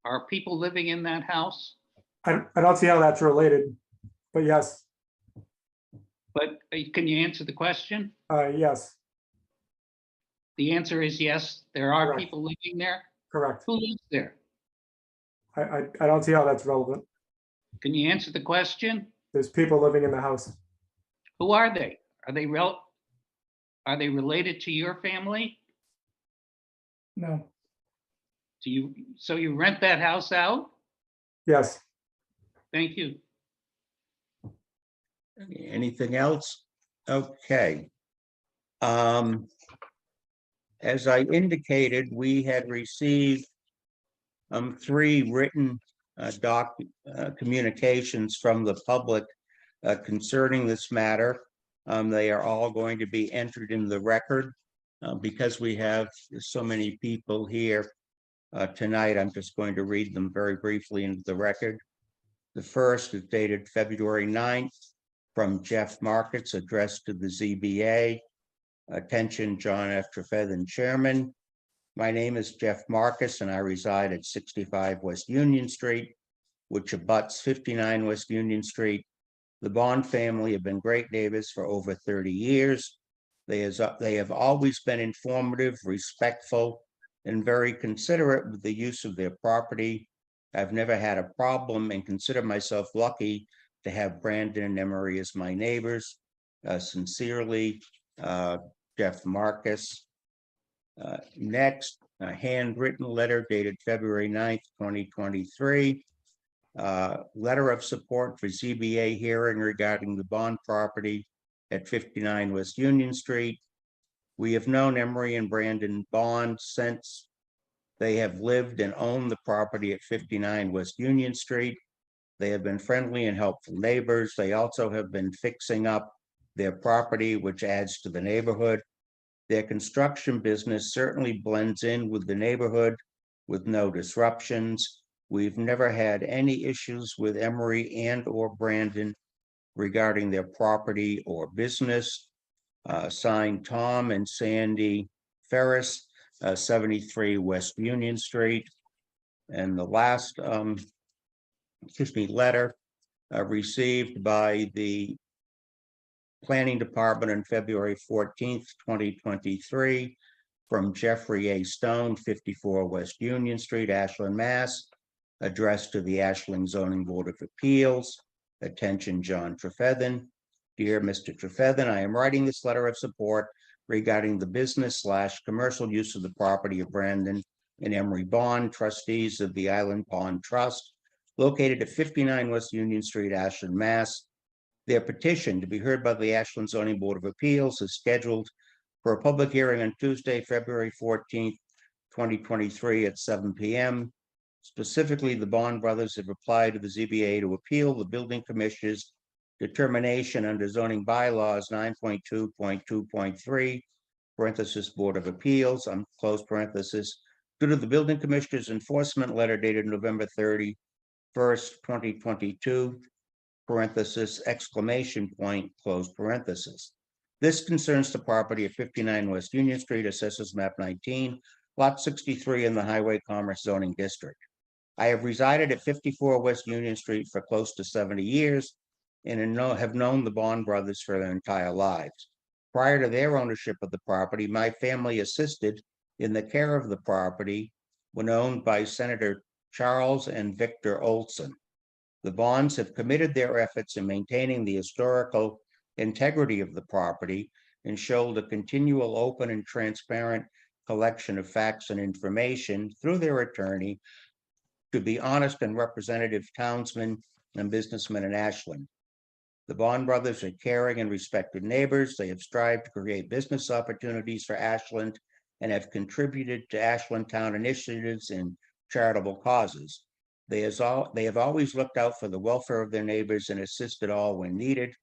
Are people living in that house? I don't see how that's related, but yes. But can you answer the question? Yes. The answer is yes, there are Correct. people living there. Correct. Who lives there? I don't see how that's relevant. Can you answer the question? There's people living in the house. Who are they? Are they related to your family? No. So you rent that house out? Yes. Thank you. Anything else? Okay. As I indicated, we had received 3 written communications from the public concerning this matter. They are all going to be entered in the record. Because we have so many people here tonight, I'm just going to read them very briefly into the record. The first is dated February 9th from Jeff Markets, addressed to the ZBA. Attention, John F. Trefethan, Chairman. My name is Jeff Marcus and I reside at 65 West Union Street, which abuts 59 West Union Street. The Bond family have been great neighbors for over 30 years. They have always been informative, respectful, and very considerate with the use of their property. I've never had a problem and consider myself lucky to have Brandon and Emery as my neighbors. Sincerely, Jeff Marcus. Next, a handwritten letter dated February 9th, 2023. Letter of support for ZBA hearing regarding the bond property at 59 West Union Street. We have known Emery and Brandon Bond since they have lived and owned the property at 59 West Union Street. They have been friendly and helpful neighbors. They also have been fixing up their property, which adds to the neighborhood. Their construction business certainly blends in with the neighborhood with no disruptions. We've never had any issues with Emery and or Brandon regarding their property or business. Signed Tom and Sandy Ferris, 73 West Union Street. And the last letter received by the Planning Department on February 14th, 2023, from Jeffrey A. Stone, 54 West Union Street, Ashland, Mass., addressed to the Ashland Zoning Board of Appeals. Attention, John Trefethen. Dear Mr. Trefethen, I am writing this letter of support regarding the business/commercial use of the property of Brandon and Emery Bond, trustees of the Island Pond Trust, located at 59 West Union Street, Ashland, Mass. Their petition to be heard by the Ashland Zoning Board of Appeals is scheduled for a public hearing on Tuesday, February 14th, 2023 at 7 p.m. Specifically, the Bond brothers have applied to the ZBA to appeal the building commissioner's determination under zoning bylaws 9.2.2.3, parenthesis, Board of Appeals, close parenthesis, due to the building commissioner's enforcement letter dated November 31st, 2022, parenthesis, exclamation point, close parenthesis. This concerns the property at 59 West Union Street, Assessors Map 19, Lot 63 in the Highway Commerce Zoning District. I have resided at 54 West Union Street for close to 70 years and have known the Bond brothers for their entire lives. Prior to their ownership of the property, my family assisted in the care of the property when owned by Senator Charles and Victor Olson. The Bonds have committed their efforts in maintaining the historical integrity of the property and showed a continual open and transparent collection of facts and information through their attorney to be honest and representative townsmen and businessmen in Ashland. The Bond brothers are caring and respected neighbors. They have strived to create business opportunities for Ashland and have contributed to Ashland town initiatives and charitable causes. They have always looked out for the welfare of their neighbors and assisted all when needed.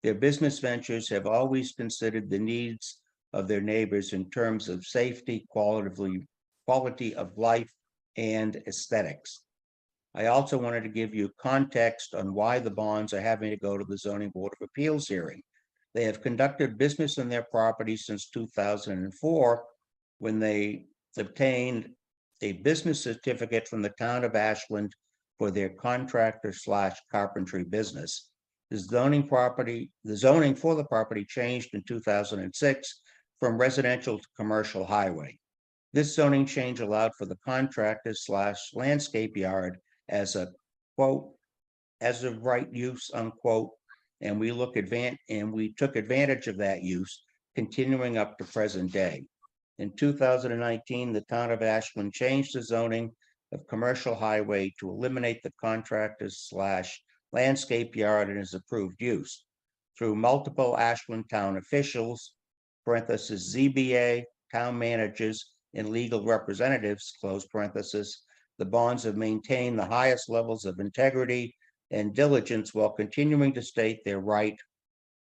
Their business ventures have always considered the needs of their neighbors in terms of safety, quality of life, and aesthetics. I also wanted to give you context on why the Bonds are having to go to the Zoning Board of Appeals hearing. They have conducted business in their property since 2004, when they obtained a business certificate from the town of Ashland for their contractor/carpentry business. The zoning for the property changed in 2006 from residential to commercial highway. This zoning change allowed for the contractor/landscape yard as a quote, as of right use, unquote, and we took advantage of that use, continuing up to present day. In 2019, the town of Ashland changed the zoning of commercial highway to eliminate the contractor/landscape yard in its approved use. Through multiple Ashland town officials, parenthesis, ZBA, town managers, and legal representatives, close parenthesis, the Bonds have maintained the highest levels of integrity and diligence while continuing to state their right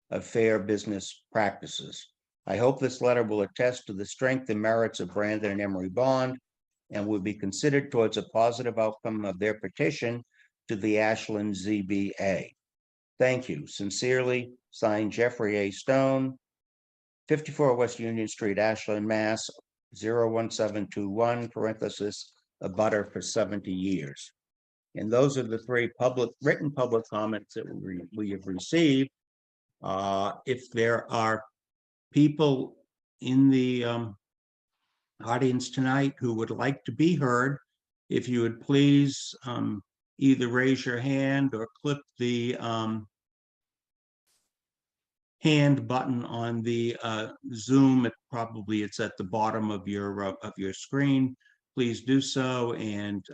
of fair business practices. I hope this letter will attest to the strength and merits of Brandon and Emery Bond and will be considered towards a positive outcome of their petition to the Ashland ZBA. Thank you. Sincerely, signed Jeffrey A. Stone, 54 West Union Street, Ashland, Mass. 01721, parenthesis, a butter for 70 years. And those are the three written public comments that we have received. If there are people in the audience tonight who would like to be heard, if you would please either raise your hand or click the hand button on the Zoom. It's at the bottom of your screen. Please do so, and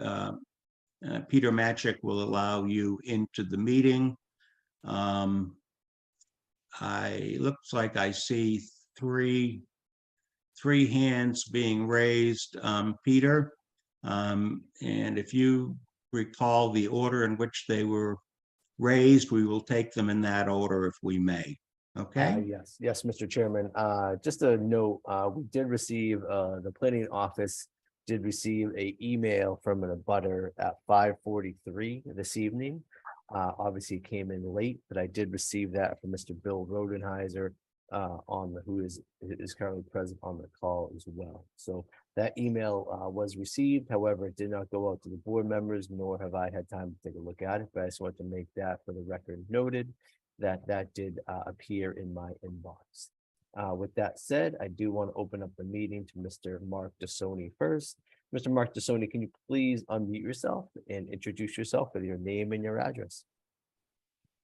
Peter Matchik will allow you into the meeting. Looks like I see three hands being raised, Peter. And if you recall the order in which they were raised, we will take them in that order if we may. Okay. Yes, Mr. Chairman. Just a note, we did receive, the planning office did receive a email from an abutter at 5:43 this evening. Obviously it came in late, but I did receive that from Mr. Bill Rodenheiser, who is currently present on the call as well. So that email was received. However, it did not go out to the board members, nor have I had time to take a look at it, but I just want to make that for the record noted that did appear in my inbox. With that said, I do want to open up the meeting to Mr. Mark Dessoni first. Mr. Mark Dessoni, can you please unmute yourself and introduce yourself with your name and your address?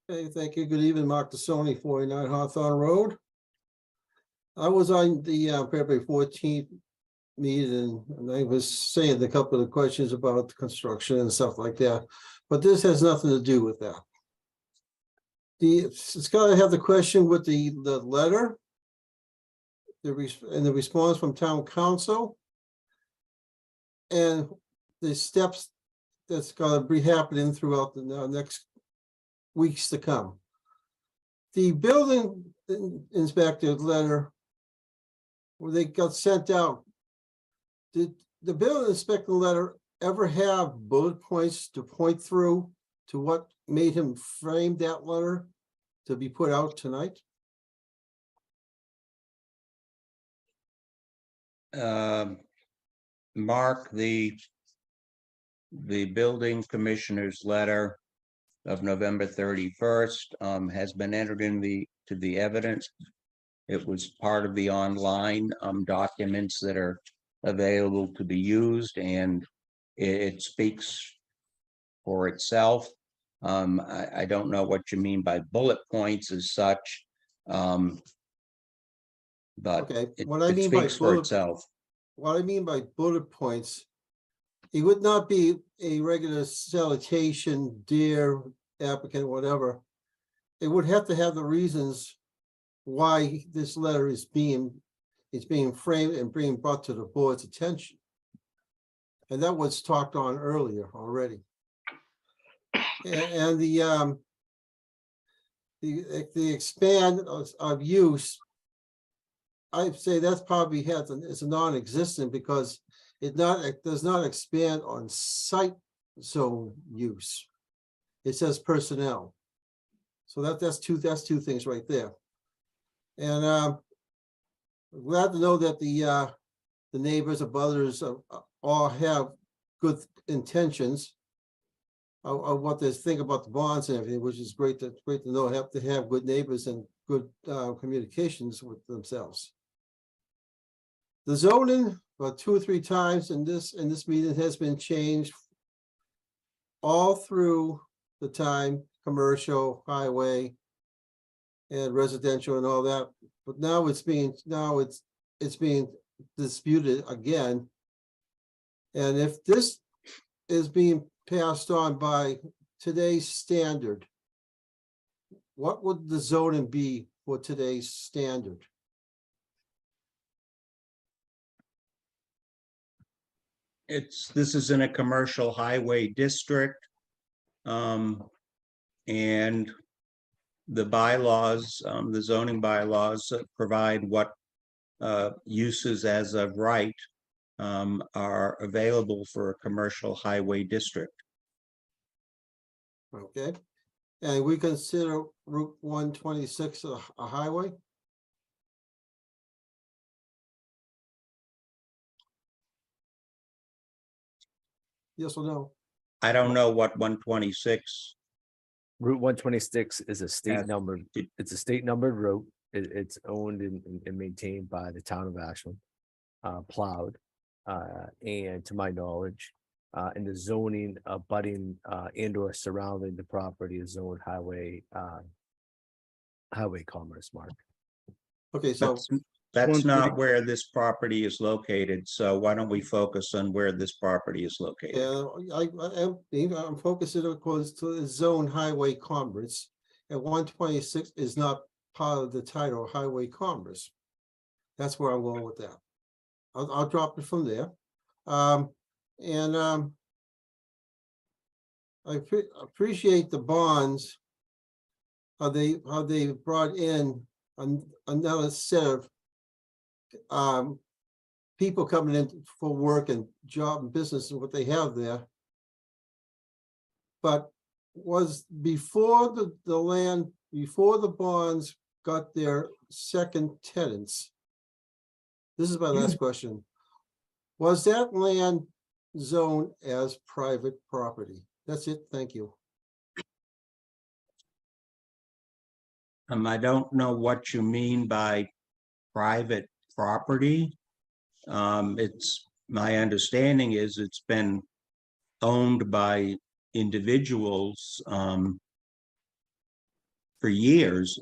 Hey, thank you. Good evening, Mark Dessoni, 49 Hawthorne Road. I was on the February 14th meeting, and I was saying a couple of questions about the construction and stuff like that, but this has nothing to do with that. It's got to have the question with the letter, and the response from town council, and the steps that's going to be happening throughout the next weeks to come. The building inspector letter, where they got sent out, did the building inspector letter ever have bullet points to point through to what made him frame that letter to be put out tonight? Mark, the building commissioner's letter of November 31st has been entered in to the evidence. It was part of the online documents that are available to be used, and it speaks for itself. I don't know what you mean by bullet points as such, but Okay, it what I mean by speaks for itself. What I mean by bullet points, it would not be a regular salutation, dear applicant, whatever. It would have to have the reasons why this letter is being framed and being brought to the board's attention. And that was talked on earlier already. And the expand of use, I'd say that's probably it's a non-existent, because it does not expand on site zone use. It says personnel. So that's two things right there. And I'm glad to know that the neighbors of others all have good intentions of what they think about the bonds and everything, which is great to know. Have to have good neighbors and good communications with themselves. The zoning, about 2 or 3 times in this meeting, has been changed all through the time, commercial, highway, and residential and all that. But now it's being disputed again. And if this is being passed on by today's standard, what would the zoning be for today's standard? This is in a commercial highway district, and the bylaws, the zoning bylaws provide what uses as of right are available for a commercial highway district. Okay, and we consider Route 126 a highway? Yes or no? I don't know what 126. Route 126 is a state Yes. numbered, it's a state numbered route. It's owned and maintained by the town of Ashland, plowed. And to my knowledge, in the zoning abutting and or surrounding the property is zoned highway highway commerce, Mark. Okay, so That's not where this property is located, so why don't we focus on where this property is located? I'm focusing, of course, to the zone highway commerce. And 126 is not part of the title highway commerce. That's where I'm going with that. I'll drop it from there. I appreciate the bonds, how they brought in another set of people coming in for work and job and business and what they have there. But was before the land, before the bonds got their second tenants, this is my last question, was that land zoned as private property? That's it, thank you. I don't know what you mean by private property. It's, my understanding is it's been owned by individuals for years.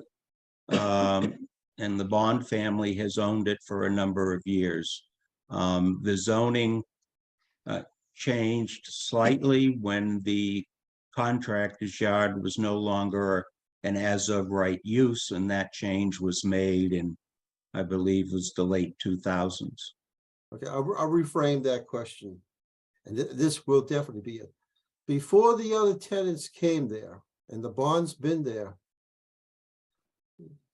And the Bond family has owned it for a number of years. The zoning changed slightly when the contractor's yard was no longer an as of right use, and that change was made in, I believe, was the late 2000s. Okay, I'll reframe that question. And this will definitely be it. Before the other tenants came there and the bond's been there,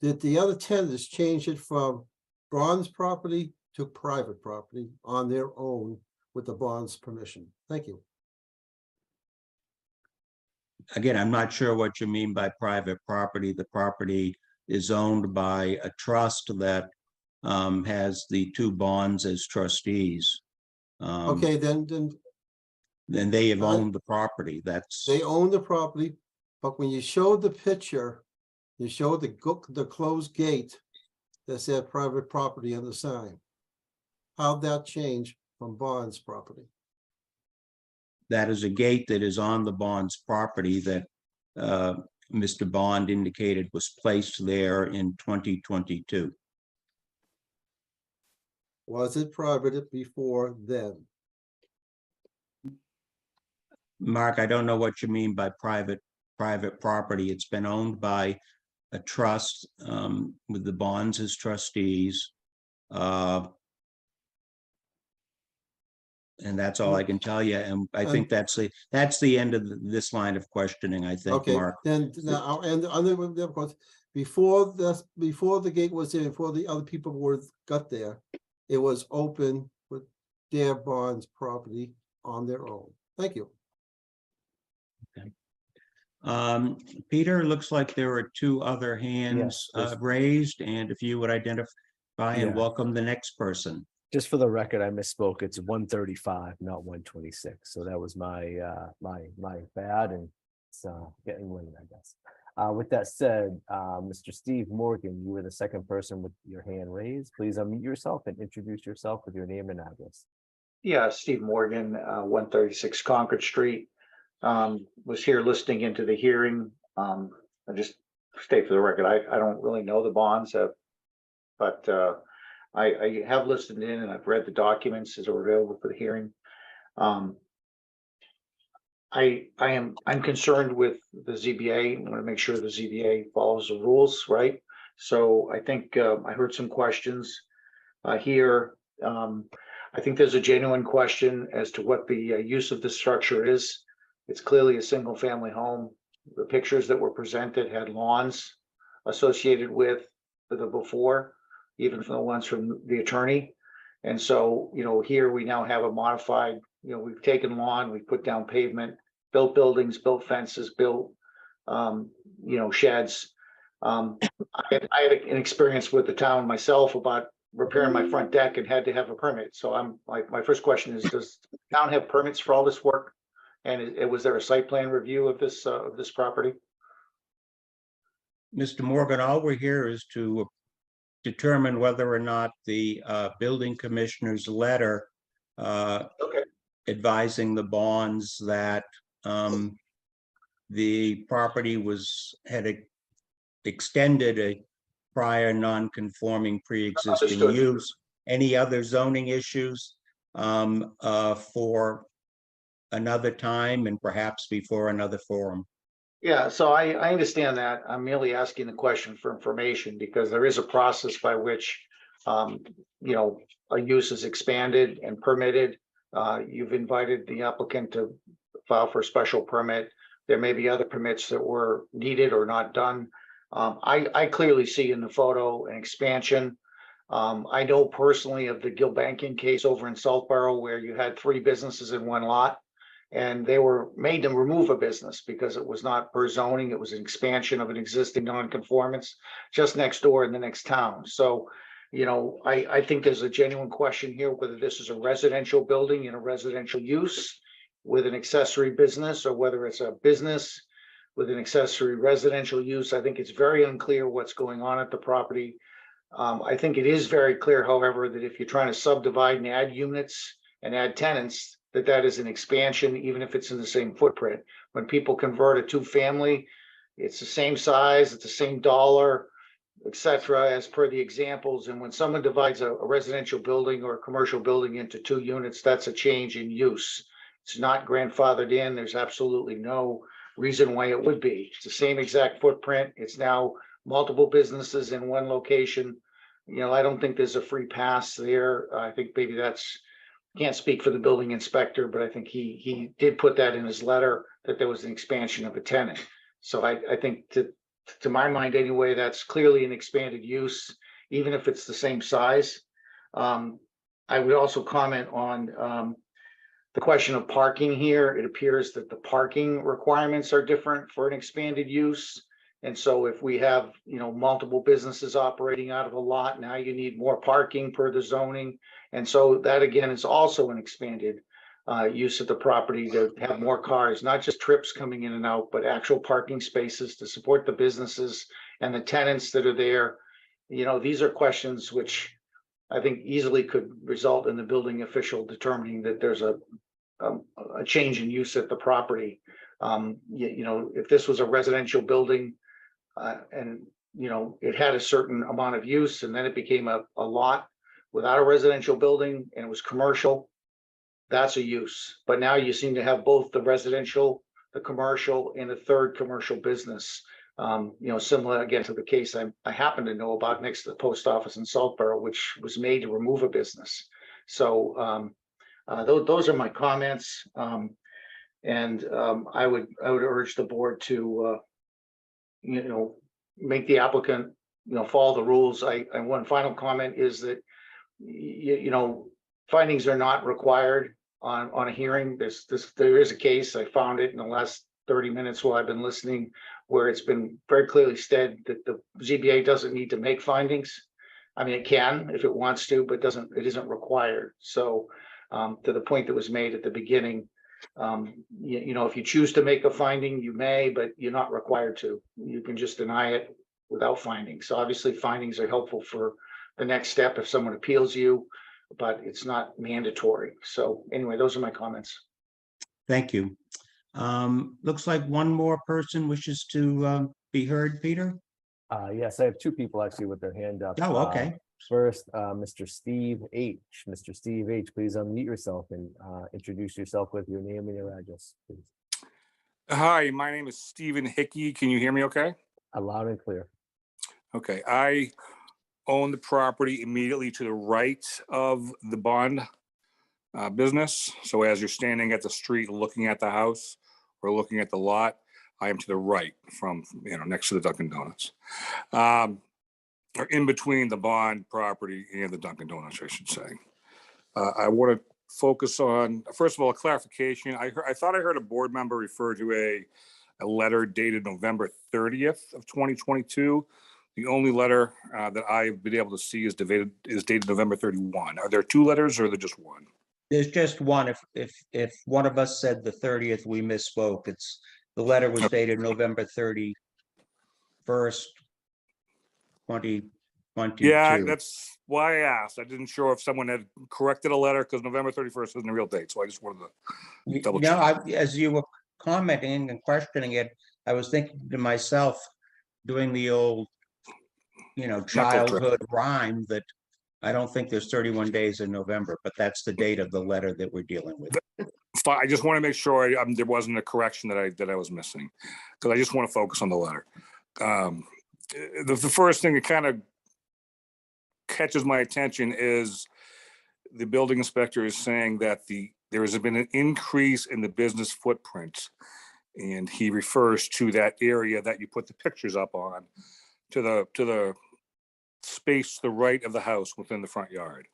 did the other tenants change it from bond's property to private property on their own with the bond's permission? Thank you. Again, I'm not sure what you mean by private property. The property is owned by a trust that has the two bonds as trustees. Okay, then they have owned the property. They own the property, but when you showed the picture, you showed the closed gate that said private property on the sign. How'd that change from bond's property? That is a gate that is on the bond's property that Mr. Bond indicated was placed there in 2022. Was it private before then? Mark, I don't know what you mean by private property. It's been owned by a trust with the bonds as trustees. And that's all I can tell you. And I think that's the end of this line of questioning, I think, Okay, Mark. then now, and of course, before the gate was there, before the other people got there, it was open with their bonds property on their own. Thank you. Okay. Peter, looks like there are two other hands raised, and if you would identify and welcome the next person. Just for the record, I misspoke. It's 135, not 126. So that was my my bad, and it's getting late, I guess. With that said, Mr. Steve Morgan, you were the second person with your hand raised. Please unmute yourself and introduce yourself with your name and address. Yeah, Steve Morgan, 136 Concord Street. Was here listening into the hearing. I just state for the record, I don't really know the bonds, but I have listened in and I've read the documents as are available for the hearing. I'm concerned with the ZBA. I want to make sure the ZBA follows the rules, right? So I think I heard some questions here. I think there's a genuine question as to what the use of the structure is. It's clearly a single family home. The pictures that were presented had lawns associated with the before, even from the ones from the attorney. And so, you know, here we now have a modified, you know, we've taken lawn, we've put down pavement, built buildings, built fences, built, you know, sheds. I had an experience with the town myself about repairing my front deck and had to have a permit. So I'm like, my first question is, does the town have permits for all this work? And was there a site plan review of this property? Mr. Morgan, all we're here is to determine whether or not the building commissioner's letter advising the bonds that the property had extended a prior non-conforming pre-existing Understood. use. Any other zoning issues for another time and perhaps before another forum? Yeah, so I understand that. I'm merely asking the question for information because there is a process by which, you know, a use is expanded and permitted. You've invited the applicant to file for a special permit. There may be other permits that were needed or not done. I clearly see in the photo an expansion. I know personally of the Gilbanking case over in Southborough where you had 3 businesses in one lot. And they were made to remove a business because it was not per zoning. It was an expansion of an existing non-conformance just next door in the next town. So, you know, I think there's a genuine question here whether this is a residential building in a residential use with an accessory business or whether it's a business with an accessory residential use. I think it's very unclear what's going on at the property. I think it is very clear, however, that if you're trying to subdivide and add units and add tenants, that is an expansion, even if it's in the same footprint. When people convert a 2-family, it's the same size, it's the same dollar, etc., as per the examples. And when someone divides a residential building or a commercial building into 2 units, that's a change in use. It's not grandfathered in. There's absolutely no reason why it would be. It's the same exact footprint. It's now multiple businesses in one location. You know, I don't think there's a free pass there. I think maybe that's, can't speak for the building inspector, but I think he did put that in his letter that there was an expansion of a tenant. So I think to my mind anyway, that's clearly an expanded use, even if it's the same size. I would also comment on the question of parking here. It appears that the parking requirements are different for an expanded use. And so if we have, you know, multiple businesses operating out of a lot, now you need more parking per the zoning. And so that again is also an expanded use of the property to have more cars, not just trips coming in and out, but actual parking spaces to support the businesses and the tenants that are there. You know, these are questions which I think easily could result in the building official determining that there's a change in use at the property. You know, if this was a residential building, and you know, it had a certain amount of use and then it became a lot without a residential building and it was commercial, that's a use. But now you seem to have both the residential, the commercial, and a third commercial business. You know, similar again to the case I happen to know about next to the post office in Southborough, which was made to remove a business. So those are my comments. I would urge the board to you know, make the applicant, you know, follow the rules. And one final comment is that, you know, findings are not required on a hearing. There is a case, I found it in the last 30 minutes while I've been listening, where it's been very clearly stated that the ZBA doesn't need to make findings. I mean, it can if it wants to, but it isn't required. So to the point that was made at the beginning, you know, if you choose to make a finding, you may, but you're not required to. You can just deny it without findings. So obviously findings are helpful for the next step if someone appeals you, but it's not mandatory. So anyway, those are my comments. Thank you. Looks like one more person wishes to be heard, Peter. Yes, I have 2 people actually with their hand up. Oh, okay. First, Mr. Steve H. Mr. Steve H., please unmute yourself and introduce yourself with your name and your address, please. Hi, my name is Stephen Hickey. Can you hear me okay? Loud and clear. Okay, I own the property immediately to the right of the bond business. So as you're standing at the street looking at the house or looking at the lot, I am to the right from, you know, next to the Dunkin' Donuts. Or in between the bond property and the Dunkin' Donuts, I should say. I want to focus on, first of all, a clarification. I thought I heard a board member refer to a letter dated November 30th of 2022. The only letter that I've been able to see is dated November 31. Are there 2 letters or are there just one? There's just one. If one of us said the 30th, we misspoke. The letter was dated November 31st, 2022. Yeah, that's why I asked. I didn't sure if someone had corrected a letter because November 31st isn't a real date. So I just wanted to double check. As you were commenting and questioning it, I was thinking to myself, doing the old, childhood rhyme that I don't think there's 31 days in November, but that's the date of the letter that we're dealing with. I just want to make sure there wasn't a correction that I was missing, because I just want to focus on the letter. The first thing that kind of catches my attention is the building inspector is saying that there has been an increase in the business footprint, and he refers to that area that you put the pictures up on, to the space to the right of the house within the front yard.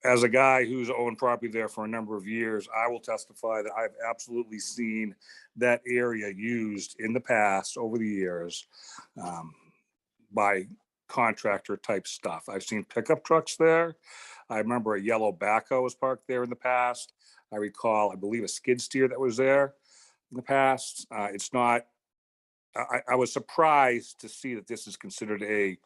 As a guy who's owned property there for a number of years, I will testify that I've absolutely seen that area used in the past over the years by contractor type stuff. I've seen pickup trucks there. I remember a yellow backhoe was parked there in the past. I recall, I believe, a skid steer that was there in the past. It's not, I was surprised to see that this is considered a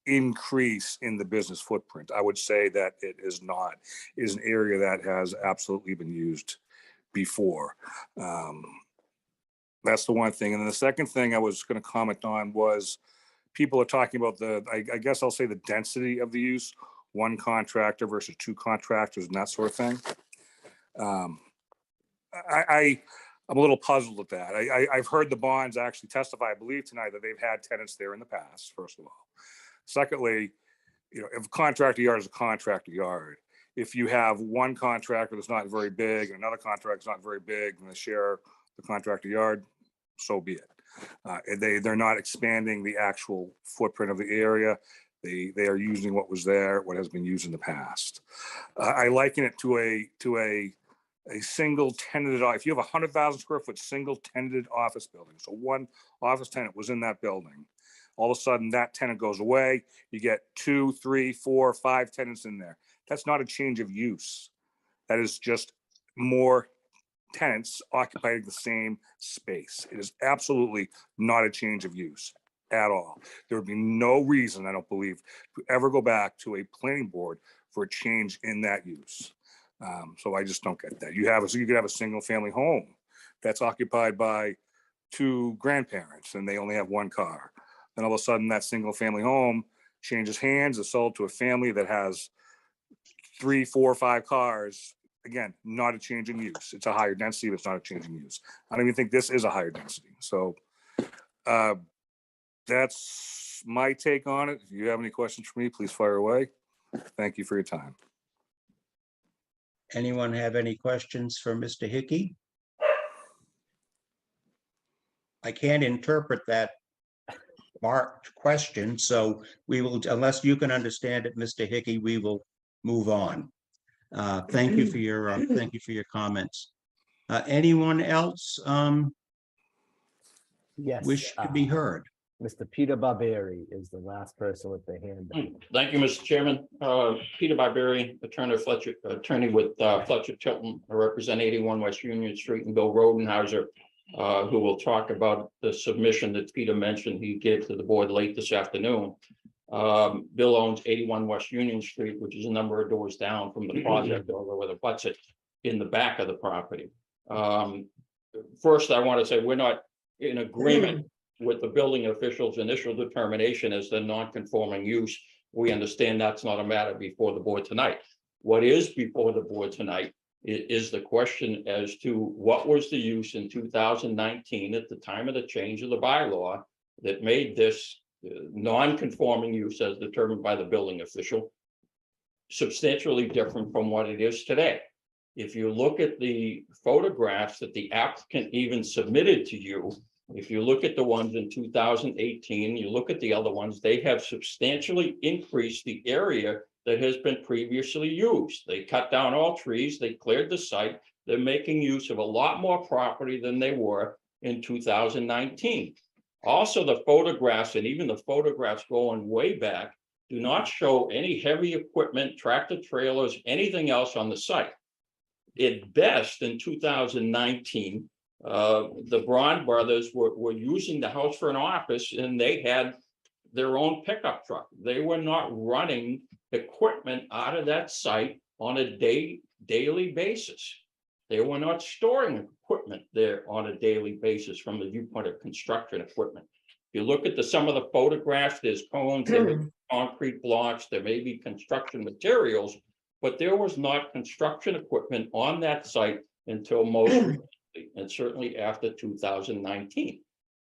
increase in the business footprint. I would say that it is not. It is an area that has absolutely been used before. That's the one thing. And then the second thing I was going to comment on was people are talking about I guess I'll say the density of the use, one contractor versus two contractors and that sort of thing. I'm a little puzzled at that. I've heard the Bonds actually testify, I believe tonight, that they've had tenants there in the past, first of all. Secondly, if a contractor yard is a contractor yard, if you have one contractor that's not very big and another contractor that's not very big and they share the contractor yard, so be it. They're not expanding the actual footprint of the area. They are using what was there, what has been used in the past. I liken it to a single tenanted, if you have 100,000 square foot single tenanted office building, so one office tenant was in that building, all of a sudden that tenant goes away, you get 2, 3, 4, 5 tenants in there. That's not a change of use. That is just more tenants occupying the same space. It is absolutely not a change of use at all. There would be no reason, I don't believe, to ever go back to a planning board for a change in that use. So I just don't get that. You could have a single family home that's occupied by 2 grandparents and they only have 1 car. Then all of a sudden that single family home changes hands, is sold to a family that has 3, 4, 5 cars. Again, not a change in use. It's a higher density, but it's not a change in use. I don't even think this is a higher density. So that's my take on it. If you have any questions for me, please fire away. Thank you for your time. Anyone have any questions for Mr. Hickey? I can't interpret that marked question, so we will, unless you can understand it, Mr. Hickey, we will move on. Thank you for your comments. Anyone else Yes. wish to be heard? Mr. Peter Barberi is the last person with the hand up. Thank you, Mr. Chairman. Peter Barberi, attorney with Fletcher Tilton. I represent 81 West Union Street, and Bill Rodenhauser, who will talk about the submission that Peter mentioned he gave to the board late this afternoon. Bill owns 81 West Union Street, which is a number of doors down from the project, although it butts it in the back of the property. First, I want to say we're not in agreement with the building official's initial determination as the non-conforming use. We understand that's not a matter before the board tonight. What is before the board tonight is the question as to what was the use in 2019 at the time of the change of the bylaw that made this non-conforming use as determined by the building official substantially different from what it is today. If you look at the photographs that the applicant even submitted to you, if you look at the ones in 2018, you look at the other ones, they have substantially increased the area that has been previously used. They cut down all trees, they cleared the site, they're making use of a lot more property than they were in 2019. Also, the photographs, and even the photographs going way back, do not show any heavy equipment, tractor trailers, anything else on the site. At best, in 2019, the Braun brothers were using the house for an office, and they had their own pickup truck. They were not running equipment out of that site on a daily basis. They were not storing equipment there on a daily basis from the viewpoint of construction equipment. you look at some of the photographs, there's cones, there may be concrete blocks, there may be construction materials, but there was not construction equipment on that site until most recently, and certainly after 2019.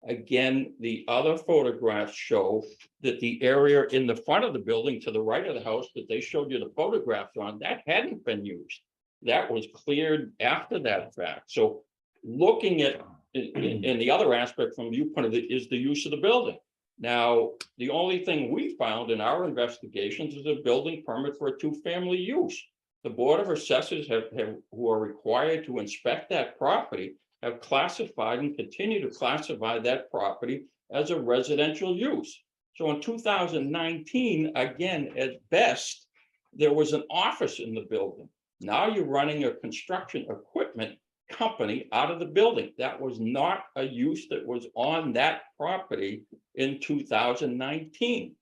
Again, the other photographs show that the area in the front of the building to the right of the house that they showed you the photographs on, that hadn't been used. That was cleared after that fact. So looking at in the other aspect from the viewpoint of it is the use of the building. Now, the only thing we found in our investigations is a building permit for a two-family use. The Board of Assessors who are required to inspect that property have classified and continue to classify that property as a residential use. So in 2019, again, at best, there was an office in the building. Now you're running a construction equipment company out of the building. That was not a use that was on that property in 2019.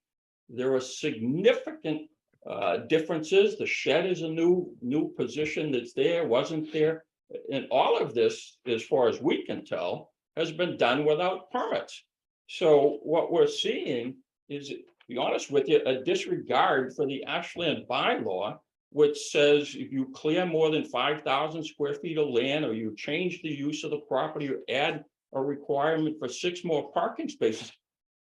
There are significant differences. The shed is a new position that's there, wasn't there. And all of this, as far as we can tell, has been done without permits. So what we're seeing is, to be honest with you, a disregard for the Ashland bylaw, which says if you clear more than 5,000 square feet of land, or you change the use of the property, or add a requirement for 6 more parking spaces,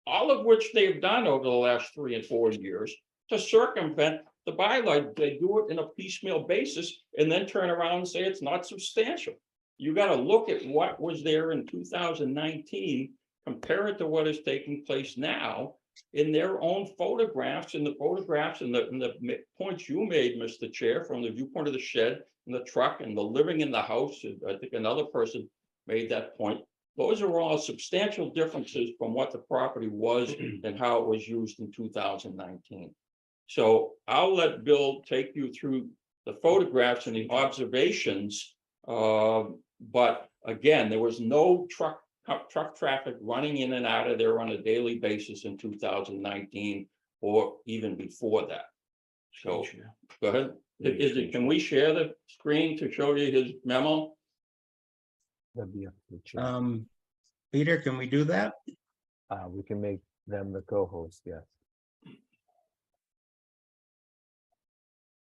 all of which they've done over the last 3 and 4 years to circumvent the bylaw. They do it in a piecemeal basis and then turn around and say it's not substantial. You got to look at what was there in 2019, compare it to what is taking place now in their own photographs, and the photographs and the points you made, Mr. Chair, from the viewpoint of the shed and the truck and the living in the house. I think another person made that point. Those are all substantial differences from what the property was and how it was used in 2019. So I'll let Bill take you through the photographs and the observations. But again, there was no truck traffic running in and out of there on a daily basis in 2019 or even before that. So go ahead. Can we share the screen to show you his memo? That'd be up to the chair. Peter, can we do that? We can make them the co-host, yes.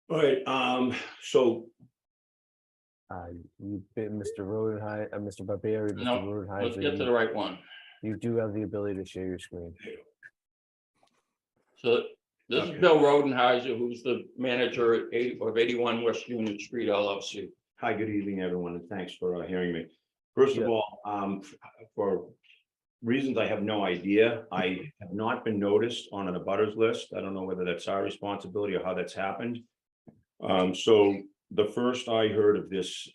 All right, so You, Mr. Rodenheim, Mr. Barbieri, Mr. No, Rodenheim. let's get to the right one. You do have the ability to share your screen. So this is Bill Rodenheiser, who's the manager of 81 West Union Street LLC. hi, good evening, everyone, and thanks for hearing me. First of all, for reasons I have no idea, I have not been noticed on an abutters list. I don't know whether that's our responsibility or how that's happened. So the first I heard of this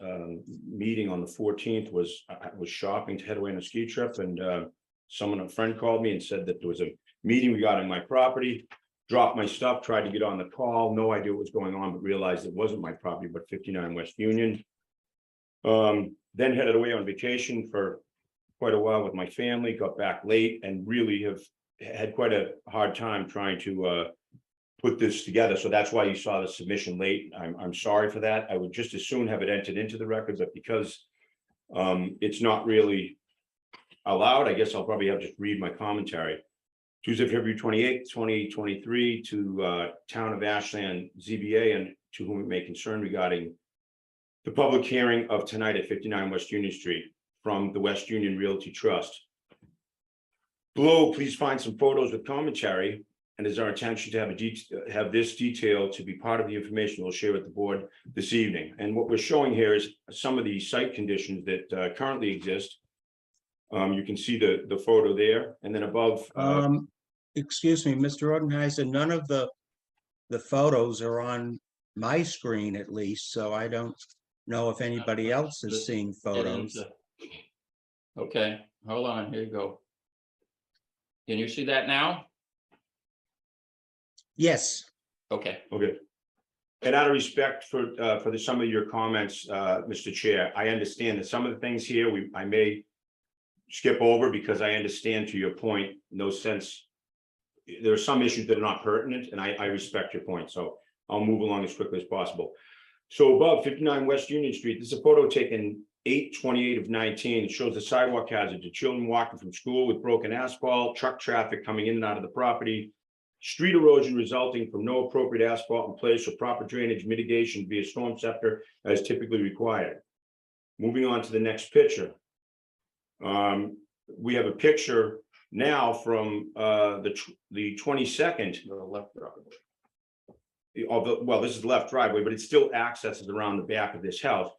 meeting on the 14th was I was shopping to head away on a ski trip, and a friend called me and said that there was a meeting regarding my property. Dropped my stuff, tried to get on the call, no idea what was going on, but realized it wasn't my property, but 59 West Union. Then headed away on vacation for quite a while with my family, got back late, and really have had quite a hard time trying to put this together. So that's why you saw the submission late. I'm sorry for that. I would just as soon have it entered into the record, but because it's not really allowed, I guess I'll probably have to just read my commentary. Tuesday, February 28th, 2023, to Town of Ashland ZBA, and to whom it may concern, regarding the public hearing of tonight at 59 West Union Street from the West Union Realty Trust. Below, please find some photos with commentary, and it is our intention to have this detail to be part of the information we'll share with the board this evening. And what we're showing here is some of the site conditions that currently exist. You can see the photo there, and then above. Excuse me, Mr. Rodenheiser, none of the photos are on my screen, at least, so I don't know if anybody else is seeing photos. Okay, hold on, here you go. Can you see that now? Yes. Okay. Okay. And out of respect for some of your comments, Mr. Chair, I understand that some of the things here I may skip over, because I understand, to your point, no sense. There are some issues that are not pertinent, and I respect your point, so I'll move along as quickly as possible. So above 59 West Union Street, this is a photo taken 8/28 of 19. It shows the sidewalk hazard to children walking from school with broken asphalt, truck traffic coming in and out of the property, street erosion resulting from no appropriate asphalt in place or proper drainage mitigation via storm scepter as typically required. Moving on to the next picture. We have a picture now from the 22nd. Well, this is the left driveway, but it still accesses around the back of this house.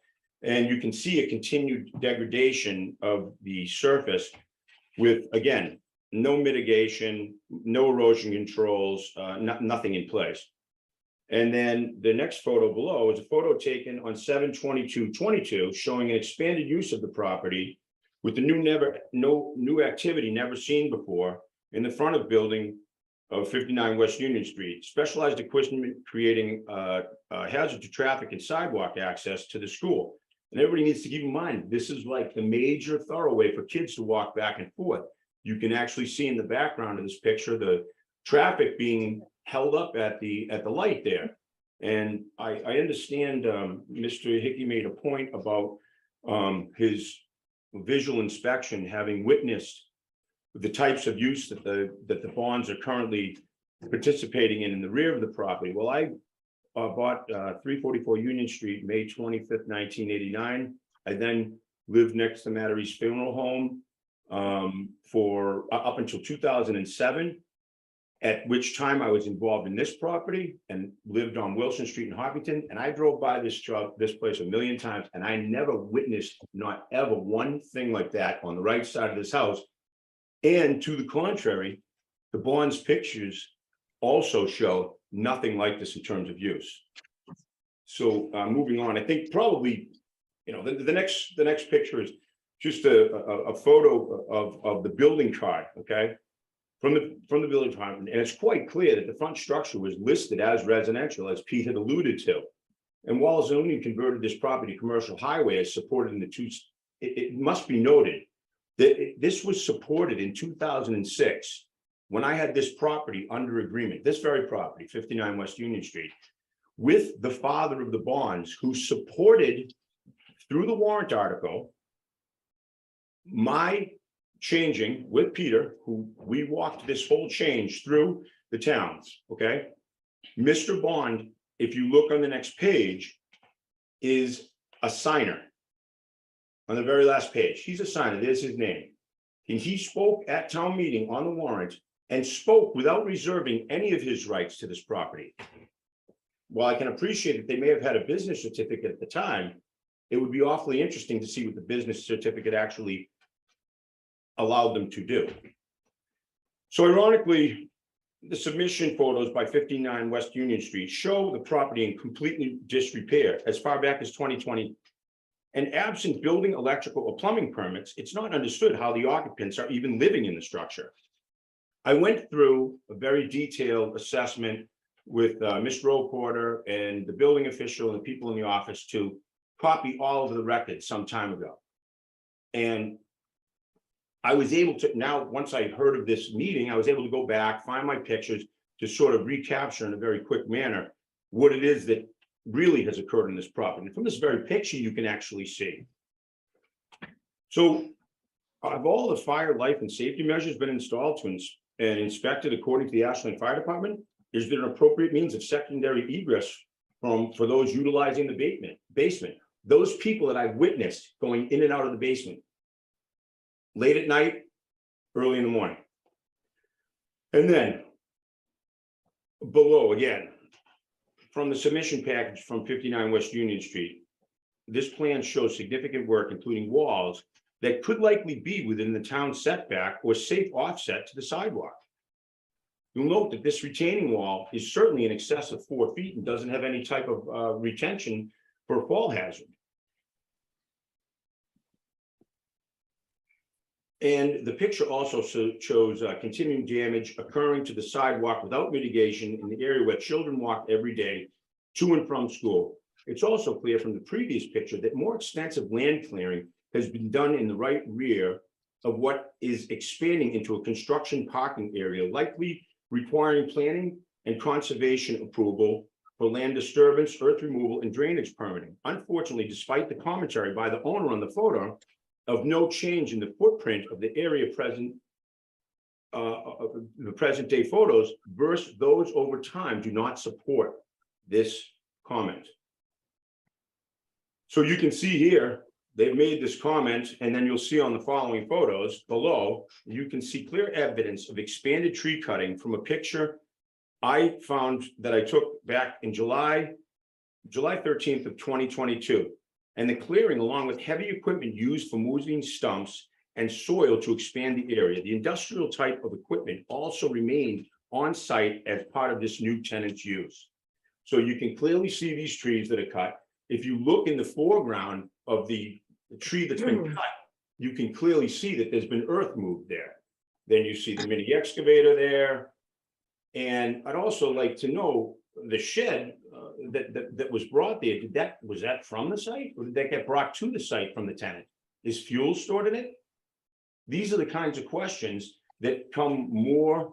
And you can see a continued degradation of the surface with, again, no mitigation, no erosion controls, nothing in place. And then the next photo below is a photo taken on 7/22/22 showing an expanded use of the property with the new activity never seen before in the front of building of 59 West Union Street. Specialized equipment creating a hazard to traffic and sidewalk access to the school. And everybody needs to keep in mind, this is like the major thoroughway for kids to walk back and forth. You can actually see in the background of this picture, the traffic being held up at the light there. And I understand Mr. Hickey made a point about his visual inspection, having witnessed the types of use that the bonds are currently participating in the rear of the property. Well, I bought 344 Union Street, May 25th, 1989. I then lived next to Mattery's funeral home for up until 2007, at which time I was involved in this property and lived on Wilson Street in Hopkinton. And I drove by this place a million times, and I never witnessed, not ever, one thing like that on the right side of this house. And to the contrary, the bonds pictures also show nothing like this in terms of use. So moving on, I think probably, the next picture is just a photo of the building card, okay, from the building card, and it's quite clear that the front structure was listed as residential, as Pete had alluded to. And while zoning converted this property to commercial highway as supported in the two, it must be noted that this was supported in 2006 when I had this property under agreement, this very property, 59 West Union Street, with the father of the bonds who supported through the warrant article my changing with Peter, who we walked this whole change through the towns, okay? Mr. Bond, if you look on the next page, is a signer. On the very last page, he's a signer, there's his name. And he spoke at town meeting on the warrant and spoke without reserving any of his rights to this property. While I can appreciate that they may have had a business certificate at the time, it would be awfully interesting to see what the business certificate actually allowed them to do. So ironically, the submission photos by 59 West Union Street show the property in completely disrepair as far back as 2020. And absent building, electrical, or plumbing permits, it's not understood how the occupants are even living in the structure. I went through a very detailed assessment with Mr. O'Porter and the building official and the people in the office to copy all of the records some time ago. And I was able to, now, once I heard of this meeting, I was able to go back, find my pictures to sort of recapture in a very quick manner what it is that really has occurred in this property. And from this very picture, you can actually see. So have all the fire, life, and safety measures been installed and inspected according to the Ashland Fire Department? Is there an appropriate means of secondary egress for those utilizing the basement? Those people that I've witnessed going in and out of the basement, late at night, early in the morning. And then below, again, from the submission package from 59 West Union Street, this plan shows significant work, including walls that could likely be within the town setback or safe offset to the sidewalk. You'll note that this retaining wall is certainly in excess of 4 feet and doesn't have any type of retention for a fall hazard. And the picture also shows continuing damage occurring to the sidewalk without mitigation in the area where children walk every day to and from school. It's also clear from the previous picture that more extensive land clearing has been done in the right rear of what is expanding into a construction parking area, likely requiring planning and conservation approval for land disturbance, earth removal, and drainage permitting. Unfortunately, despite the commentary by the owner on the photo of no change in the footprint of the area present, the present day photos versus those over time do not support this comment. So you can see here, they've made this comment, and then you'll see on the following photos below, you can see clear evidence of expanded tree cutting from a picture I found that I took back in July 13th of 2022. And the clearing, along with heavy equipment used for moving stumps and soil to expand the area. The industrial type of equipment also remained on site as part of this new tenant's use. So you can clearly see these trees that are cut. If you look in the foreground of the tree that's been cut, you can clearly see that there's been earth moved there. Then you see the mini excavator there. And I'd also like to know the shed that was brought there, was that from the site, or did that get brought to the site from the tenant? Is fuel stored in it? These are the kinds of questions that come more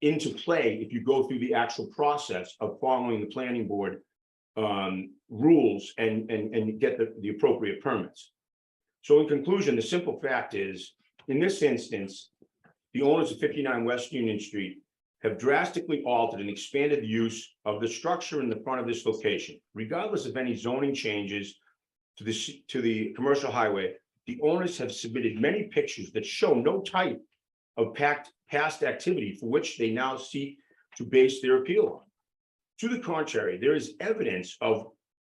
into play if you go through the actual process of following the planning board rules and get the appropriate permits. So in conclusion, the simple fact is, in this instance, the owners of 59 West Union Street have drastically altered and expanded the use of the structure in the front of this location. Regardless of any zoning changes to the commercial highway, the owners have submitted many pictures that show no type of past activity for which they now seek to base their appeal on. To the contrary, there is evidence of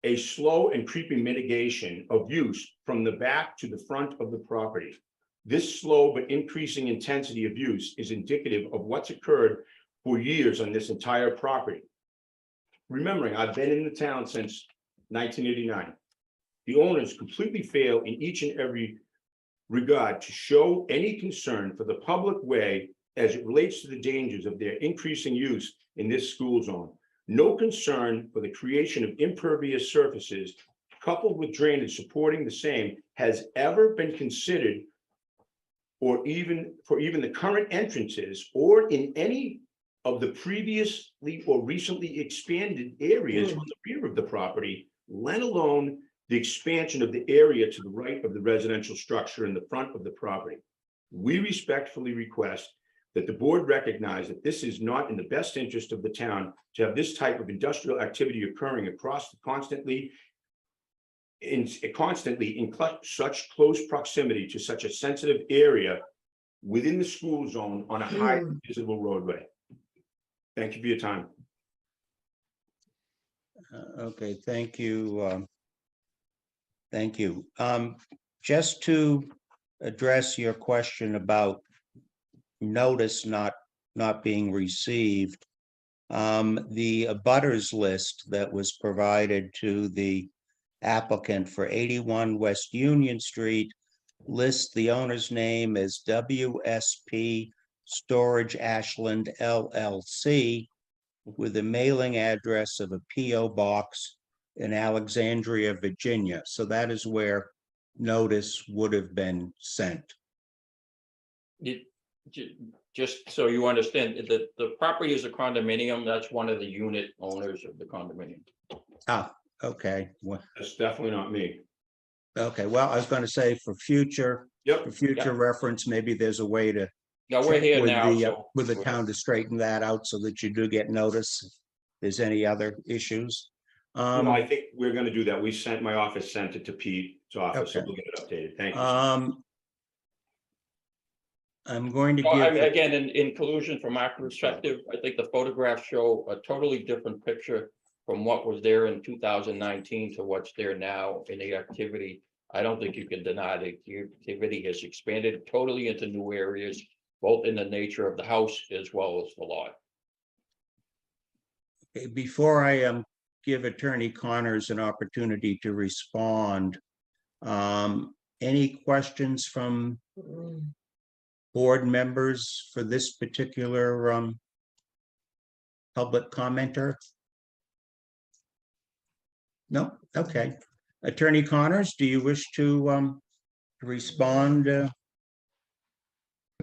a slow and creeping mitigation of use from the back to the front of the property. This slow but increasing intensity of use is indicative of what's occurred for years on this entire property. Remembering, I've been in the town since 1989. The owners completely fail in each and every regard to show any concern for the public way as it relates to the dangers of their increasing use in this school zone. No concern for the creation of impervious surfaces coupled with drainage supporting the same has ever been considered, or even the current entrances or in any of the previously or recently expanded areas on the rear of the property, let alone the expansion of the area to the right of the residential structure in the front of the property. We respectfully request that the board recognize that this is not in the best interest of the town to have this type of industrial activity occurring across the constantly in such close proximity to such a sensitive area within the school zone on a high visible roadway. Thank you for your time. Okay, thank you. Thank you. Just to address your question about notice not being received, the abutters list that was provided to the applicant for 81 West Union Street lists the owner's name as WSP Storage Ashland LLC with a mailing address of a P.O. box in Alexandria, Virginia. So that is where notice would have been sent. Just so you understand, the property is a condominium. That's one of the unit owners of the condominium. Ah, okay. Well, that's definitely not me. Okay, well, I was going to say for future reference, maybe there's a way to we're here now with the town to straighten that out so that you do get notice if there's any other issues. No, I think we're going to do that. My office sent it to Pete's office, so we'll get it updated. Thank you. I'm going to give again in collusion from our perspective. I think the photographs show a totally different picture from what was there in 2019 to what's there now in the activity. I don't think you can deny that the activity has expanded totally into new areas, both in the nature of the house as well as the lot. Okay, before I give Attorney Connors an opportunity to respond, any questions from board members for this particular public commenter? No? Okay. Attorney Connors, do you wish to respond? I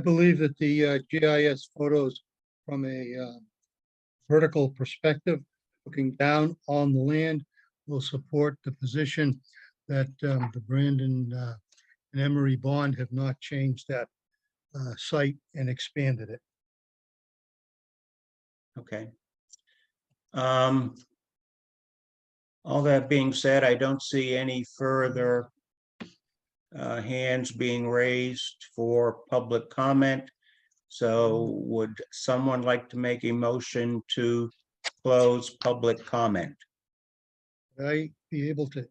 believe that the GIS photos from a vertical perspective, looking down on the land, will support the position that the Brandon and Emery Bond have not changed that site and expanded it. Okay. All that being said, I don't see any further hands being raised for public comment. So would someone like to make a motion to close public comment? Would I be able to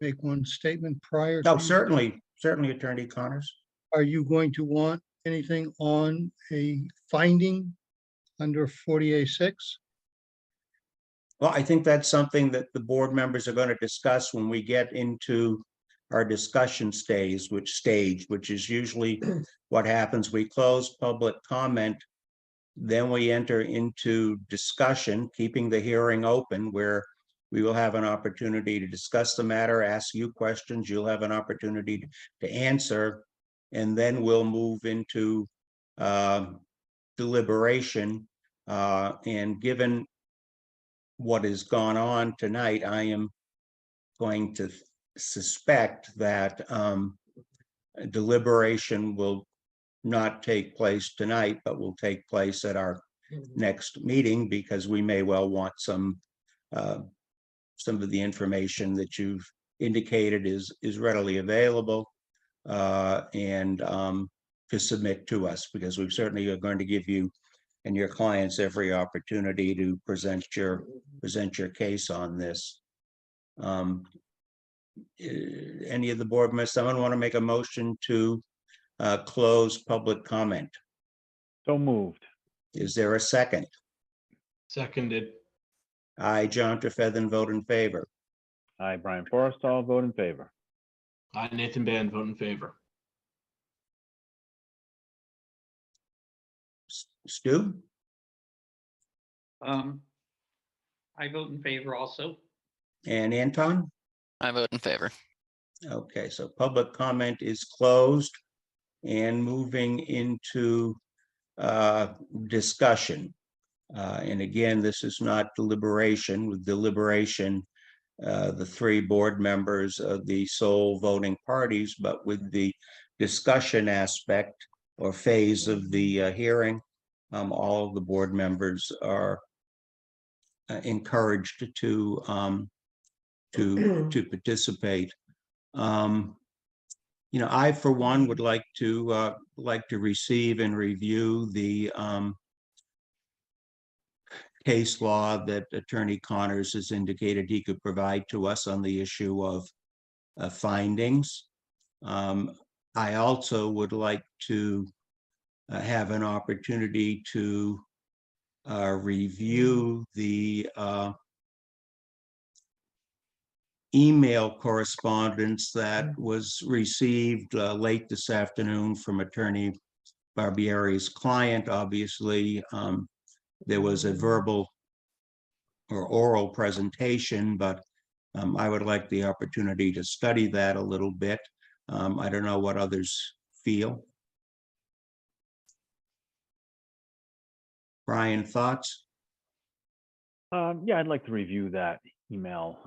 make one statement prior? Oh, to- certainly, Attorney Connors. Are you going to want anything on a finding under 48.6? Well, I think that's something that the board members are going to discuss when we get into our discussion stage, which is usually what happens. We close public comment, then we enter into discussion, keeping the hearing open, where we will have an opportunity to discuss the matter, ask you questions, you'll have an opportunity to answer, and then we'll move into deliberation. And given what has gone on tonight, I am going to suspect that deliberation will not take place tonight, but will take place at our next meeting, because we may well want some of the information that you've indicated is readily available and to submit to us, because we certainly are going to give you and your clients every opportunity to present your case on this. Any of the board members, someone want to make a motion to close public comment? So moved. Is there a second? Seconded. I, John Trefethen, vote in favor. Aye, Brian Forrestall, vote in favor. I, Nathan Band, vote in favor. Stu? I vote in favor also. And Anton? I vote in favor. Okay, so public comment is closed and moving into discussion. And again, this is not deliberation. With deliberation, the three board members are the sole voting parties, but with the discussion aspect or phase of the hearing, all of the board members are encouraged to participate. You know, I, for one, would like to receive and review the case law that Attorney Connors has indicated he could provide to us on the issue of findings. I also would like to have an opportunity to review the email correspondence that was received late this afternoon from Attorney Barbieri's client. Obviously, there was a verbal or oral presentation, but I would like the opportunity to study that a little bit. I don't know what others feel. Brian, thoughts? Yeah, I'd like to review that email.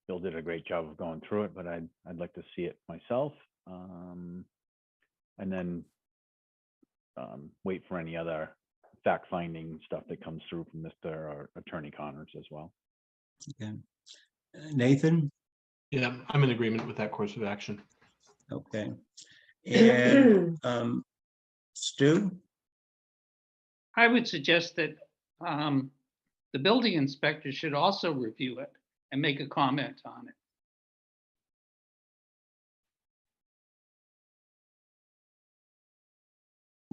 Bill did a great job of going through it, but I'd like to see it myself, and then wait for any other fact-finding stuff that comes through from Mr. or Attorney Connors as well. Okay. Nathan? Yeah, I'm in agreement with that course of action. Okay. And Stu? I would suggest that the building inspector should also review it and make a comment on it.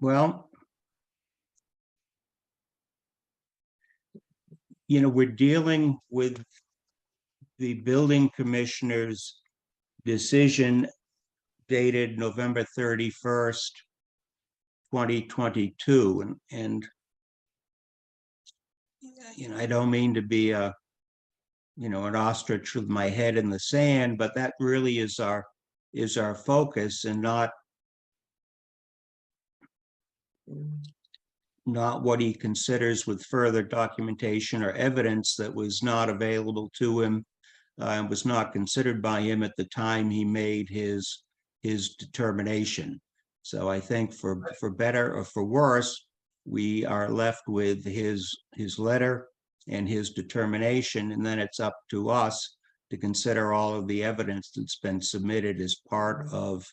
Well, you know, we're dealing with the building commissioner's decision dated November 31st, 2022. And you know, I don't mean to be an ostrich with my head in the sand, but that really is our focus, and not what he considers with further documentation or evidence that was not available to him and was not considered by him at the time he made his determination. So I think for better or for worse, we are left with his letter and his determination, and then it's up to us to consider all of the evidence that's been submitted as part of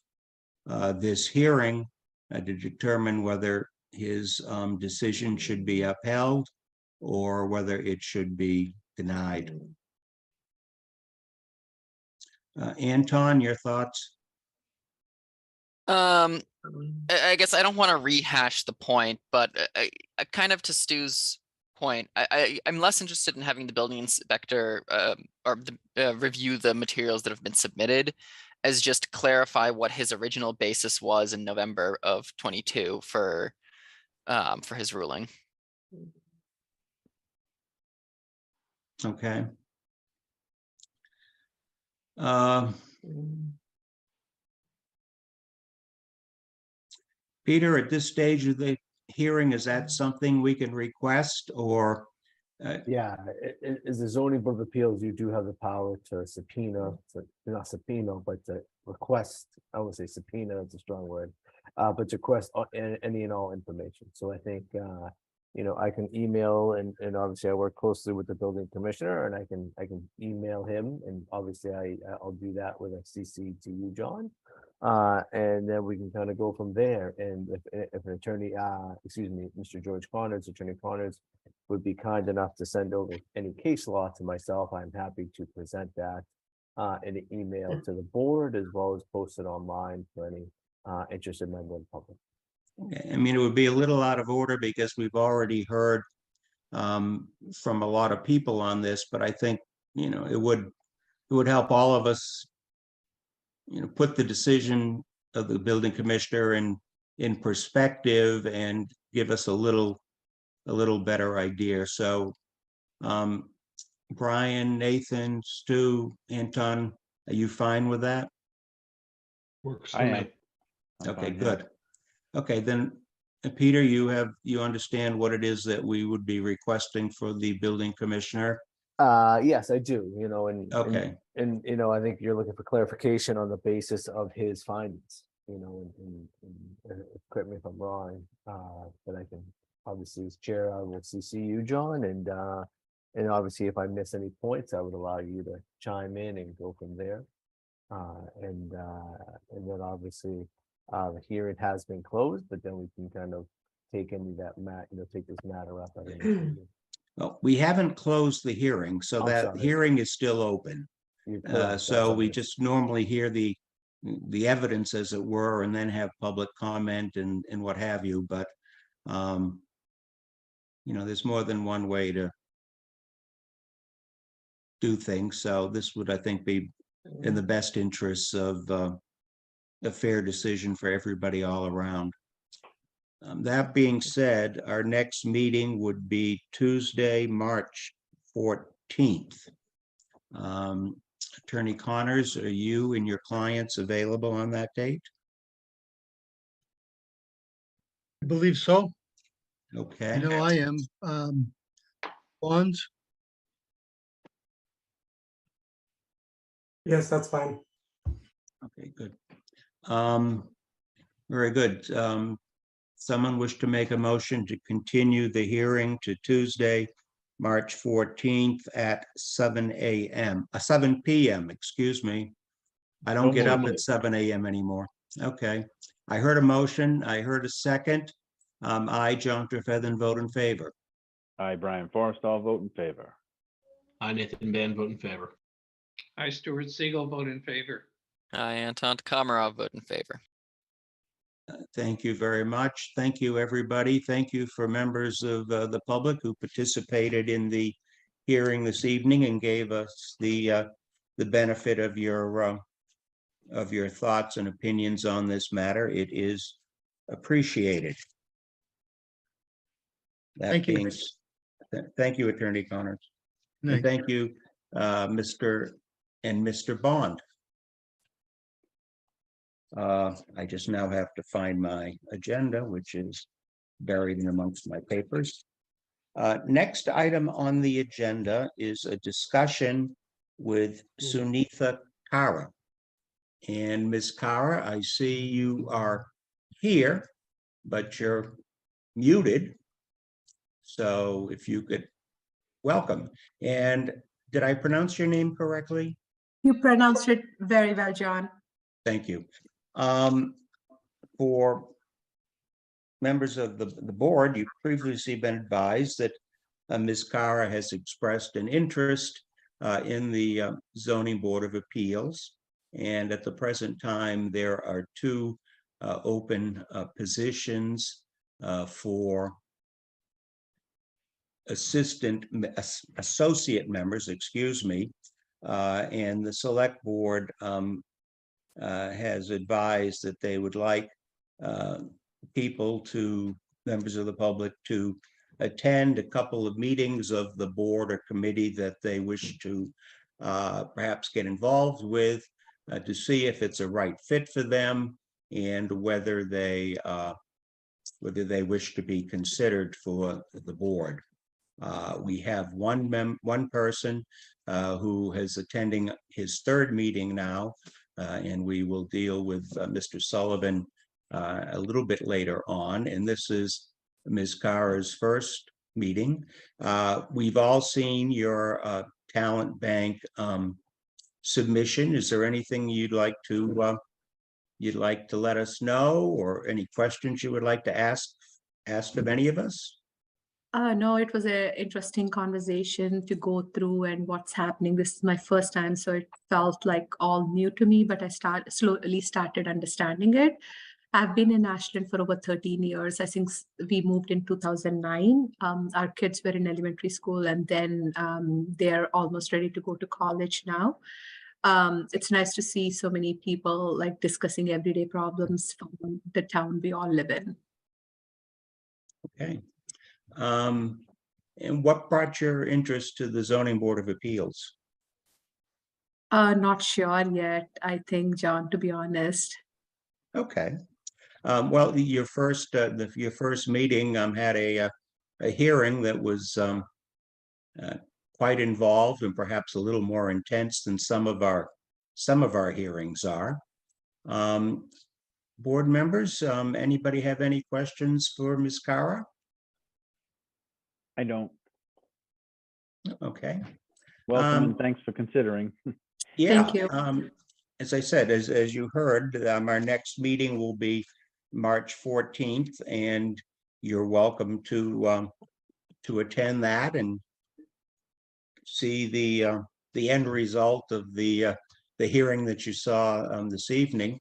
this hearing to determine whether his decision should be upheld or whether it should be denied. Anton, your thoughts? I guess I don't want to rehash the point, but I kind of to Stu's point, I'm less interested in having the building inspector review the materials that have been submitted, as just clarify what his original basis was in November of 22 for his ruling. Okay. Peter, at this stage of the hearing, is that something we can request, or? Yeah, as the zoning board of appeals, you do have the power to subpoena, not subpoena, but to request, I would say subpoena, it's a strong word, but to request any and all information. So I think, you know, I can email and obviously I work closely with the building commissioner, and I can email him, and obviously I'll do that with a CC to you, John. And then we can kind of go from there. And if an attorney, excuse me, Mr. George Connors, Attorney Connors, would be kind enough to send over any case law to myself, I'm happy to present that in an email to the board, as well as post it online for any interested member of the public. I mean, it would be a little out of order because we've already heard from a lot of people on this, but I think, you know, it would help all of us, you know, put the decision of the building commissioner in perspective and give us a little better idea. So Brian, Nathan, Stu, Anton, are you fine with that? Works for I me. am. I'm Okay, fine, yeah. good. Okay, then Peter, you understand what it is that we would be requesting for the building commissioner? Yes, I do, you know, Okay. and you know, I think you're looking for clarification on the basis of his findings, you know, and correct me if I'm wrong, but I can obviously, as chair, I will CC you, John, and obviously if I miss any points, I would allow you to chime in and go from there. And then obviously the hearing has been closed, but then we can kind of take take this matter up. Well, we haven't closed the hearing, so I'm that sorry. hearing is still open. So we just normally hear the evidence, as it were, and then have public comment and what have you. But you know, there's more than one way to do things. So this would, I think, be in the best interests of a fair decision for everybody all around. That being said, our next meeting would be Tuesday, March 14th. Attorney Connors, are you and your clients available on that date? I believe so. Okay. I know I am. Bonds, Yes, that's fine. Okay, good. Very good. Someone wish to make a motion to continue the hearing to Tuesday, March 14th at 7 p.m., excuse me. I don't get up at 7 a.m. anymore. Okay. I heard a motion. I heard a second. I, John Trefethen, vote in favor. I, Brian Forrest, I'll vote in favor. I, Nathan Band, vote in favor. I, Stuart Siegel, vote in favor. I, Anton Komarov, vote in favor. Thank you very much. Thank you, everybody. Thank you for members of the public who participated in the hearing this evening and gave us the benefit of your thoughts and opinions on this matter. It is appreciated. Thank you. Thank you, Attorney Connors. And thank you, Mr. and Mr. Bond. I just now have to find my agenda, which is buried in amongst my papers. Next item on the agenda is a discussion with Sunitha Kara. And Ms. Kara, I see you are here, but you're muted. So if you could welcome. And did I pronounce your name correctly? You pronounced it very well, John. Thank you. For members of the board, you've previously been advised that Ms. Kara has expressed an interest in the Zoning Board of Appeals. And at the present time, there are two open positions for associate members, excuse me, and the select board has advised that they would like members of the public to attend a couple of meetings of the board or committee that they wish to perhaps get involved with to see if it's a right fit for them and whether they wish to be considered for the board. We have one person who is attending his third meeting now, and we will deal with Mr. Sullivan a little bit later on. And this is Ms. Kara's first meeting. We've all seen your talent bank submission. Is there anything you'd like to let us know, or any questions you would like to ask of any of us? No, it was an interesting conversation to go through and what's happening. This is my first time, so it felt like all new to me, but I slowly started understanding it. I've been in Ashland for over 13 years. I think we moved in 2009. Our kids were in elementary school, and then they're almost ready to go to college now. It's nice to see so many people like discussing everyday problems from the town we all live in. Okay. And what brought your interest to the Zoning Board of Appeals? Not sure yet, I think, John, to be honest. Okay. Well, your first meeting had a hearing that was quite involved and perhaps a little more intense than some of our hearings are. Board members, anybody have any questions for Ms. Kara? I don't. Okay. Welcome and thanks for considering. Yeah. Thank you. As I said, as you heard, our next meeting will be March 14th, and you're welcome to attend that and see the end result of the hearing that you saw this evening.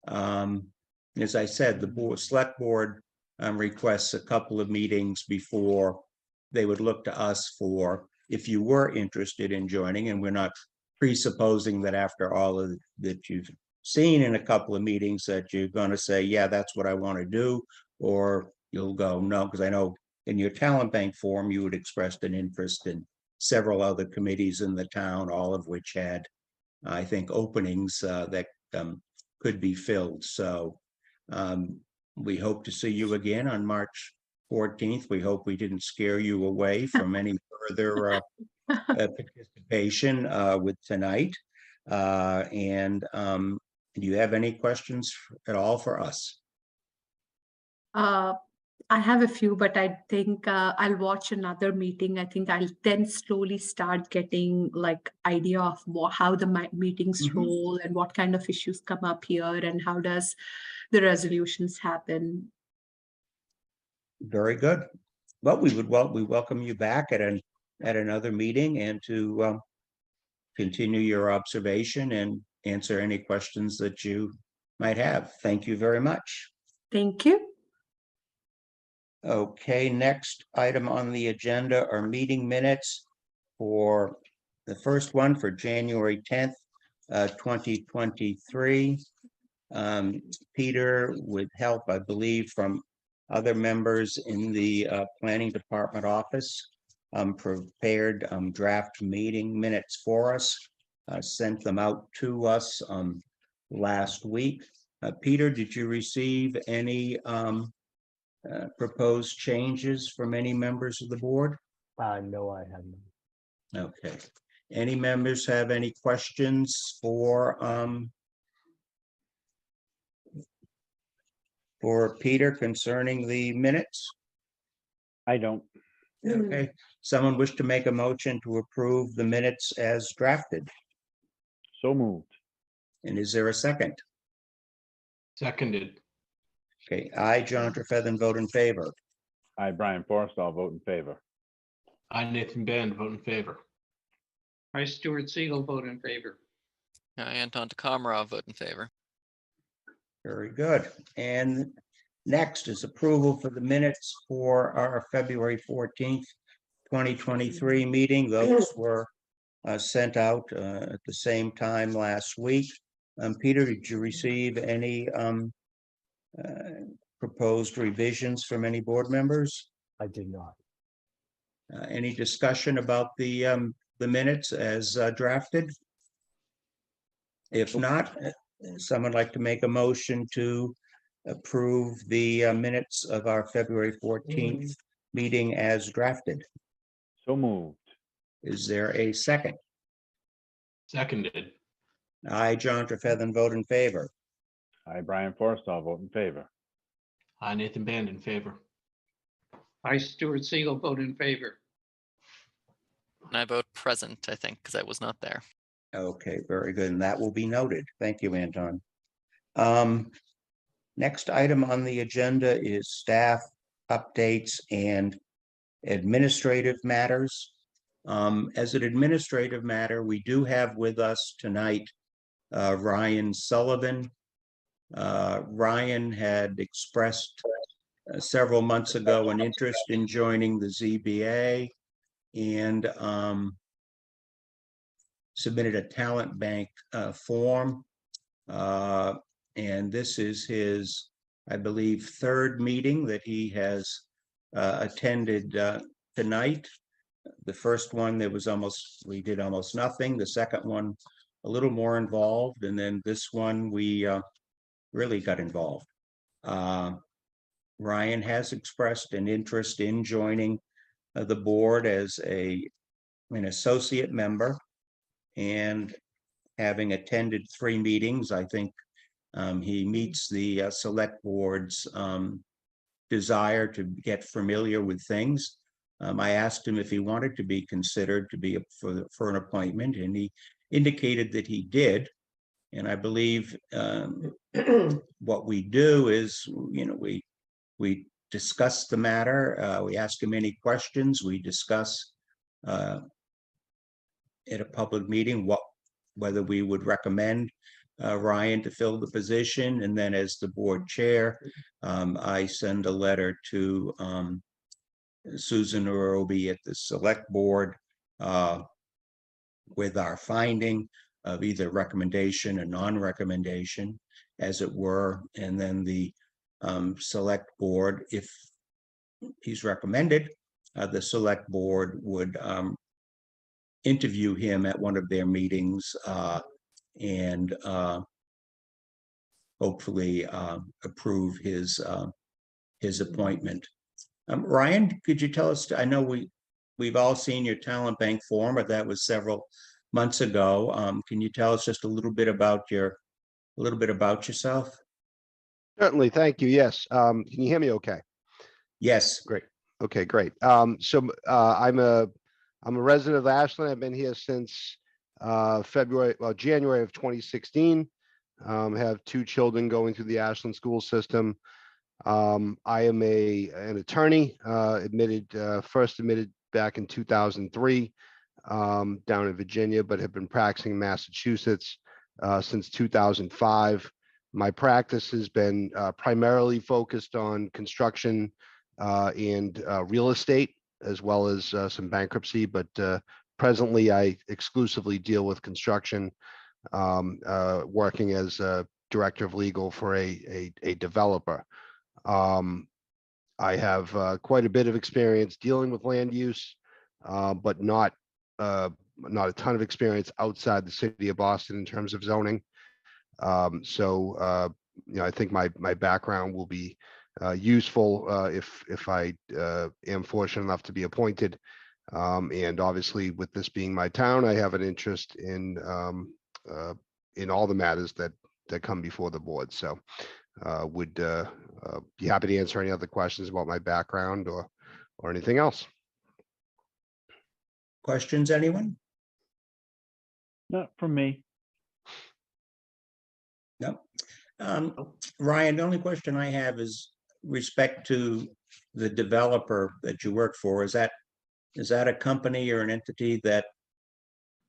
As I said, the select board requests a couple of meetings before they would look to us for, if you were interested in joining, and we're not presupposing that after all of that you've seen in a couple of meetings that you're going to say, yeah, that's what I want to do, or you'll go, no, because I know in your talent bank form, you had expressed an interest in several other committees in the town, all of which had, I think, openings that could be filled. So we hope to see you again on March 14th. We hope we didn't scare you away from any further participation with tonight. Do you have any questions at all for us? I have a few, but I think I'll watch another meeting. I think I'll then slowly start getting like idea of how the meetings roll and what kind of issues come up here and how does the resolutions happen. Very good. Well, we welcome you back at another meeting and to continue your observation and answer any questions that you might have. Thank you very much. Thank you. Okay, next item on the agenda are meeting minutes for the first one for January 10th, 2023. Peter, with help, I believe, from other members in the planning department office, prepared draft meeting minutes for us, sent them out to us last week. Peter, did you receive any proposed changes from any members of the board? No, I haven't. Okay. Any members have any questions for Peter concerning the minutes? I don't. Okay, someone wish to make a motion to approve the minutes as drafted? So moved. And is there a second? Seconded. Okay, I, John Trefethan, vote in favor. I, Brian Forrest, I'll vote in favor. I, Nathan Band, vote in favor. I, Stuart Siegel, vote in favor. I, Anton Takamara, vote in favor. Very good. And next is approval for the minutes for our February 14th, 2023 meeting. Those were sent out at the same time last week. Peter, did you receive any proposed revisions from any board members? I did not. Any discussion about the minutes as drafted? If not, someone like to make a motion to approve the minutes of our February 14th meeting as drafted? So moved. Is there a second? Seconded. I, John Trefethan, vote in favor. I, Brian Forrest, I'll vote in favor. I, Nathan Band, in favor. I, Stuart Siegel, vote in favor. And I vote present, I think, because I was not there. Okay, very good. And that will be noted. Thank you, Anton. Next item on the agenda is staff updates and administrative matters. As an administrative matter, we do have with us tonight Ryan Sullivan. Ryan had expressed several months ago an interest in joining the ZBA and submitted a talent bank form. And this is his, I believe, third meeting that he has attended tonight. The first one, we did almost nothing. The second one, a little more involved. And then this one, we really got involved. Ryan has expressed an interest in joining the board as an associate member, and having attended 3 meetings, I think he meets the select board's desire to get familiar with things. I asked him if he wanted to be considered to be for an appointment, and he indicated that he did. And I believe what we do is, we discuss the matter. We ask him any questions. We discuss at a public meeting whether we would recommend Ryan to fill the position. And then as the board chair, I send a letter to Susan Orobi at the select board with our finding of either recommendation or non-recommendation, as it were. And then the select board, if he's recommended, the select board would interview him at one of their meetings and hopefully approve his appointment. Ryan, could you tell us, I know we've all seen your talent bank form, but that was several months ago. Can you tell us just a little bit about yourself? Certainly, thank you. Yes. Can you hear me okay? Yes. Great. Okay, great. So I'm a resident of Ashland. I've been here since January of 2016. Have 2 children going through the Ashland school system. I am an attorney, first admitted back in 2003 down in Virginia, but have been practicing in Massachusetts since 2005. My practice has been primarily focused on construction and real estate, as well as some bankruptcy, but presently I exclusively deal with construction, working as a director of legal for a developer. I have quite a bit of experience dealing with land use, but not a ton of experience outside the city of Boston in terms of zoning. I think my background will be useful if I am fortunate enough to be appointed. And obviously, with this being my town, I have an interest in all the matters that come before the board. So would be happy to answer any other questions about my background or anything else. Questions, anyone? Not from me. No. Ryan, the only question I have is respect to the developer that you work for. Is that a company or an entity that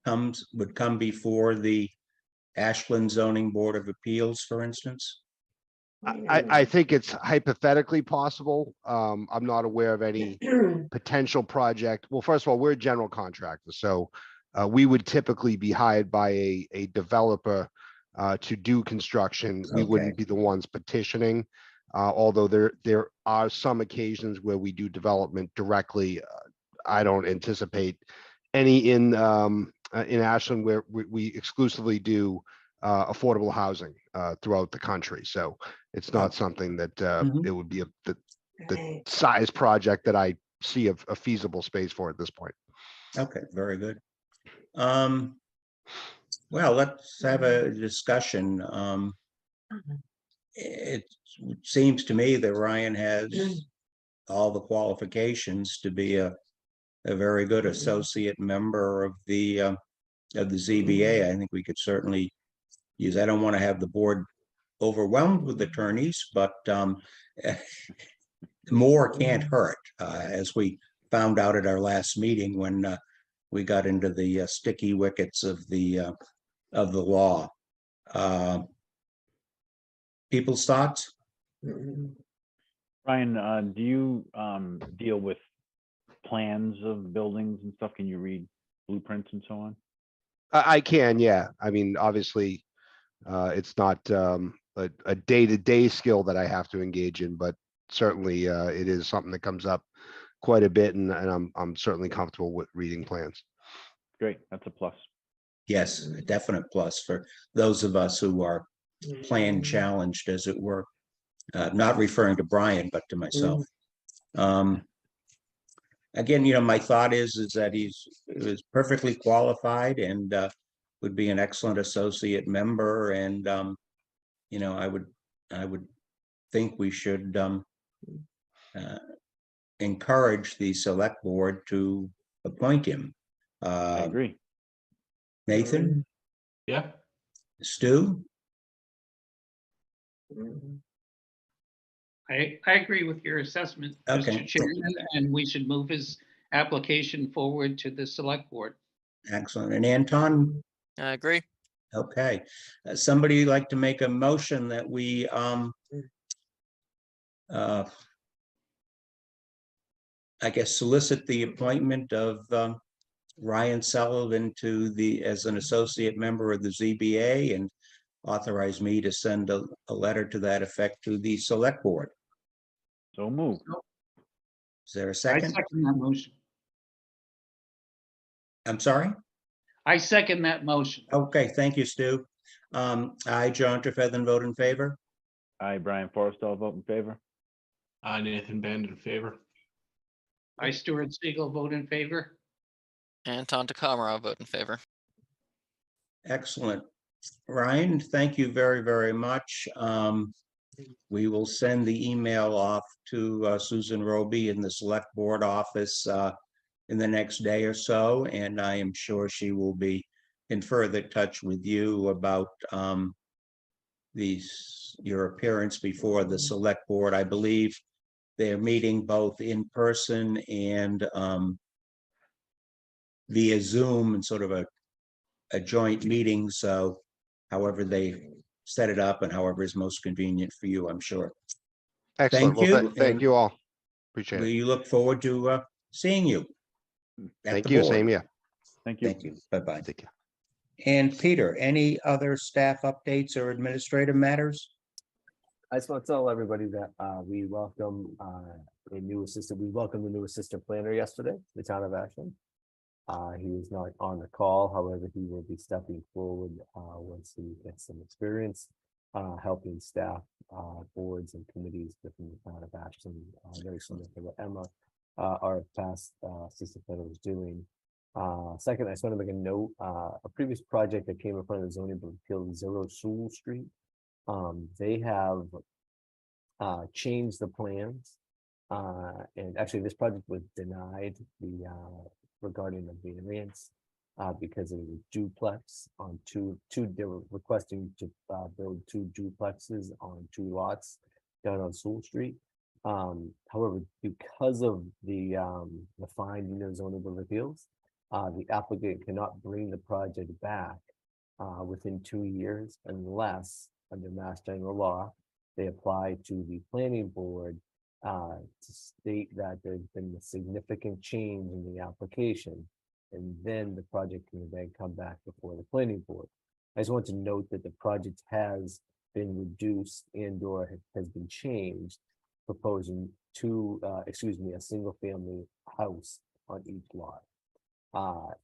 would come before the Ashland Zoning Board of Appeals, for instance? I think it's hypothetically possible. I'm not aware of any potential project. Well, first of all, we're a general contractor, so we would typically be hired by a developer to do construction. We wouldn't be the ones petitioning, although there are some occasions where we do development directly. I don't anticipate any in Ashland where we exclusively do affordable housing throughout the country. So it's not something that it would be the size project that I see a feasible space for at this point. Okay, very good. Well, let's have a discussion. It seems to me that Ryan has all the qualifications to be a very good associate member of the ZBA. I think we could certainly use. I don't want to have the board overwhelmed with attorneys, but more can't hurt, as we found out at our last meeting when we got into the sticky wickets of the law. People's thoughts? Ryan, do you deal with plans of buildings and stuff? Can you read blueprints and so on? I can, yeah. I mean, obviously, it's not a day-to-day skill that I have to engage in, but certainly it is something that comes up quite a bit, and I'm certainly comfortable with reading plans. Great, that's a plus. Yes, a definite plus for those of us who are plan challenged, as it were. Not referring to Brian, but to myself. Again, my thought is that he is perfectly qualified and would be an excellent associate member. And I would think we should encourage the select board to appoint him. I agree. Nathan? Yeah. Stu? I agree with your assessment, Mr. Chairman, and we should move his application forward to the select board. Excellent. And Anton? I agree. Okay. Somebody like to make a motion that we I guess solicit the appointment of Ryan Sullivan as an associate member of the ZBA and authorize me to send a letter to that effect to the select board. So moved. Is there a second? I second that motion. I'm sorry? I second that motion. Okay, thank you, Stu. I, John Trefethan, vote in favor. I, Brian Forrestal, vote in favor. I, Nathan Band, in favor. I, Stuart Siegel, vote in favor. Anton Takamara, vote in favor. Excellent. Ryan, thank you very, very much. We will send the email off to Susan Roby in the select board office in the next day or so, and I am sure she will be in further touch with you about your appearance before the select board. I believe they're meeting both in person and via Zoom and sort of a joint meeting. So however they set it up and however is most convenient for you, I'm sure. Excellent. Thank you. Thank you all. Appreciate it. We look forward to seeing you. Thank you. Same here. Thank you. Thank you. Bye-bye. Take care. And Peter, any other staff updates or administrative matters? I just want to tell everybody that we welcome a new assistant. We welcomed the new assistant planner yesterday, the town of Ashland. He is not on the call, however, he will be stepping forward once he gets some experience. helping staff, boards and committees within the town of Ashland, very similar to what Emma, our past assistant fellow was doing. Second, I just want to make a note, a previous project that came in front of the zoning board of appeals, 0 Sewell Street. They have changed the plans. And actually this project was denied regarding the variance because it was a duplex on they were requesting to build 2 duplexes on 2 lots down on Sewell Street. However, because of the finding of zoning board of appeals, the applicant cannot bring the project back within 2 years unless, under Mass General Law, they apply to the planning board to state that there's been a significant change in the application, and then the project can then come back before the planning board. I just want to note that the project has been reduced and or has been changed, proposing a single family house on each lot.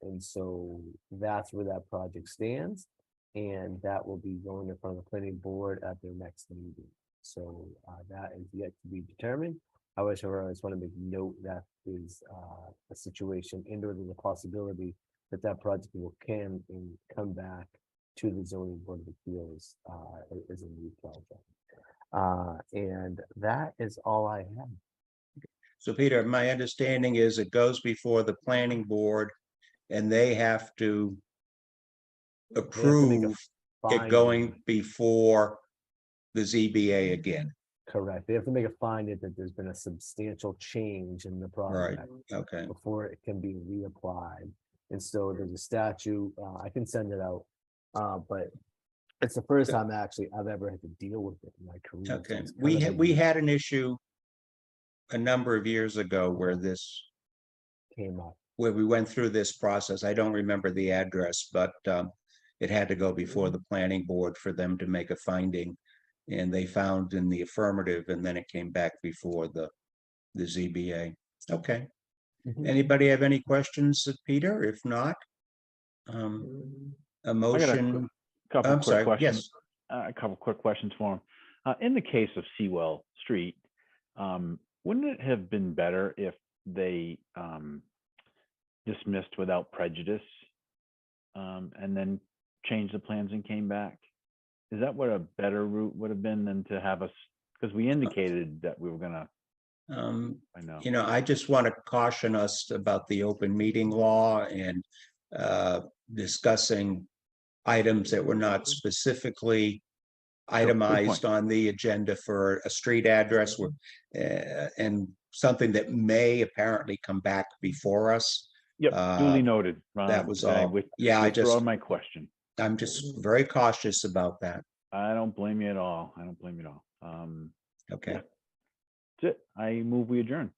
And so that's where that project stands, and that will be going in front of the planning board at their next meeting. So that is yet to be determined. However, I just want to make note that is a situation and or there's a possibility that that project can come back to the zoning board of appeals as a new project. And that is all I have. So Peter, my understanding is it goes before the planning board and they have to approve it going before the ZBA again. Correct. They have to make a finding that there's been a substantial change in the project. Right. Okay. Before it can be reapplied. And so there's a statute, I can send it out, but it's the first time actually I've ever had to deal with it in my career. Okay. So We had an issue a number of years ago where this came up, where we went through this process. I don't remember the address, but it had to go before the planning board for them to make a finding. And they found in the affirmative, and then it came back before the ZBA. Okay. Anybody have any questions of Peter? If not, a motion. Couple quick questions. Yes. A couple quick questions for him. In the case of Sewell Street, wouldn't it have been better if they dismissed without prejudice and then changed the plans and came back? Is that what a better route would have been than to have us, because we indicated that we were gonna, I know. You know, I just want to caution us about the open meeting law and discussing items that were not specifically itemized on the agenda for a street address and something that may apparently come back before us. Yep, duly noted. That was all. Yeah, I just my question. I'm just very cautious about that. I don't blame you at all. I don't blame you at all. Okay. Yeah. That's it. I move we adjourn.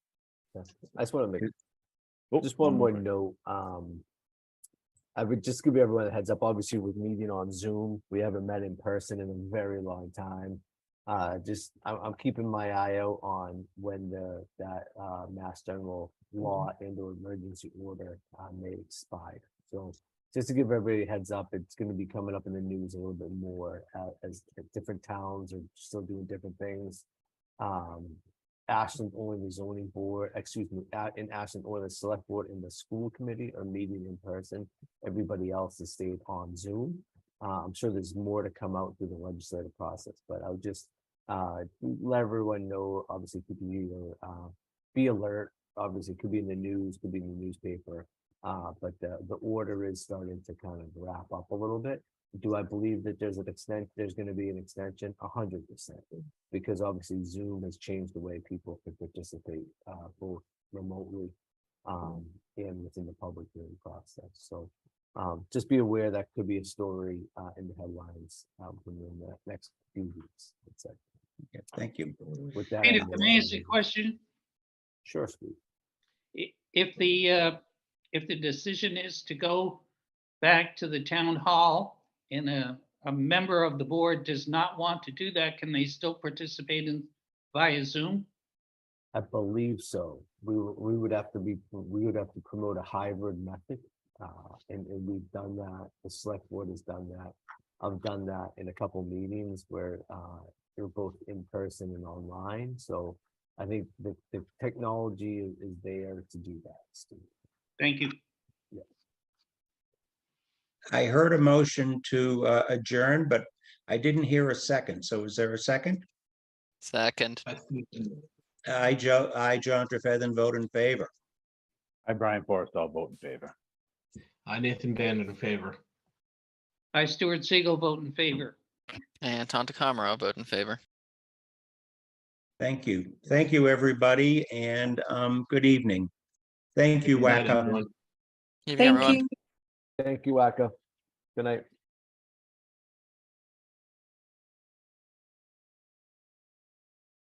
I just want to make just one more note. I would just give everyone a heads up. Obviously, we're meeting on Zoom. We haven't met in person in a very long time. I'm keeping my eye out on when that Mass General Law and/or emergency order may expire. So just to give everybody a heads up, it's going to be coming up in the news a little bit more as different towns are still doing different things. Ashland only the zoning board, in Ashland only the select board and the school committee are meeting in person. Everybody else has stayed on Zoom. I'm sure there's more to come out through the legislative process, but I'll just let everyone know. Obviously, people be alert. Obviously, it could be in the news, could be in the newspaper. But the order is starting to kind of wrap up a little bit. Do I believe that there's going to be an extension? 100%, because obviously Zoom has changed the way people can participate both remotely and within the public hearing process. So just be aware that could be a story in the headlines in the next few weeks. Okay, thank you. With that, Peter, can I ask you a question? Sure, Steve. If the decision is to go back to the town hall and a member of the board does not want to do that, can they still participate via Zoom? I believe so. We would have to promote a hybrid method, and we've done that. The select board has done that. I've done that in a couple meetings where they're both in person and online. So I think the technology is there to do that, Steve. Thank you. I heard a motion to adjourn, but I didn't hear a second. So is there a second? Second. I, John Trefethan, vote in favor. I, Brian Forrest, I'll vote in favor. Nathan Bannon in favor. I, Stuart Siegel, vote in favor. And Tom DeCamaro, vote in favor. Thank you. Thank you, everybody, and good evening. Thank you, Good night, WACA. everyone. Evening, everyone. Thank you, Waka. Good night.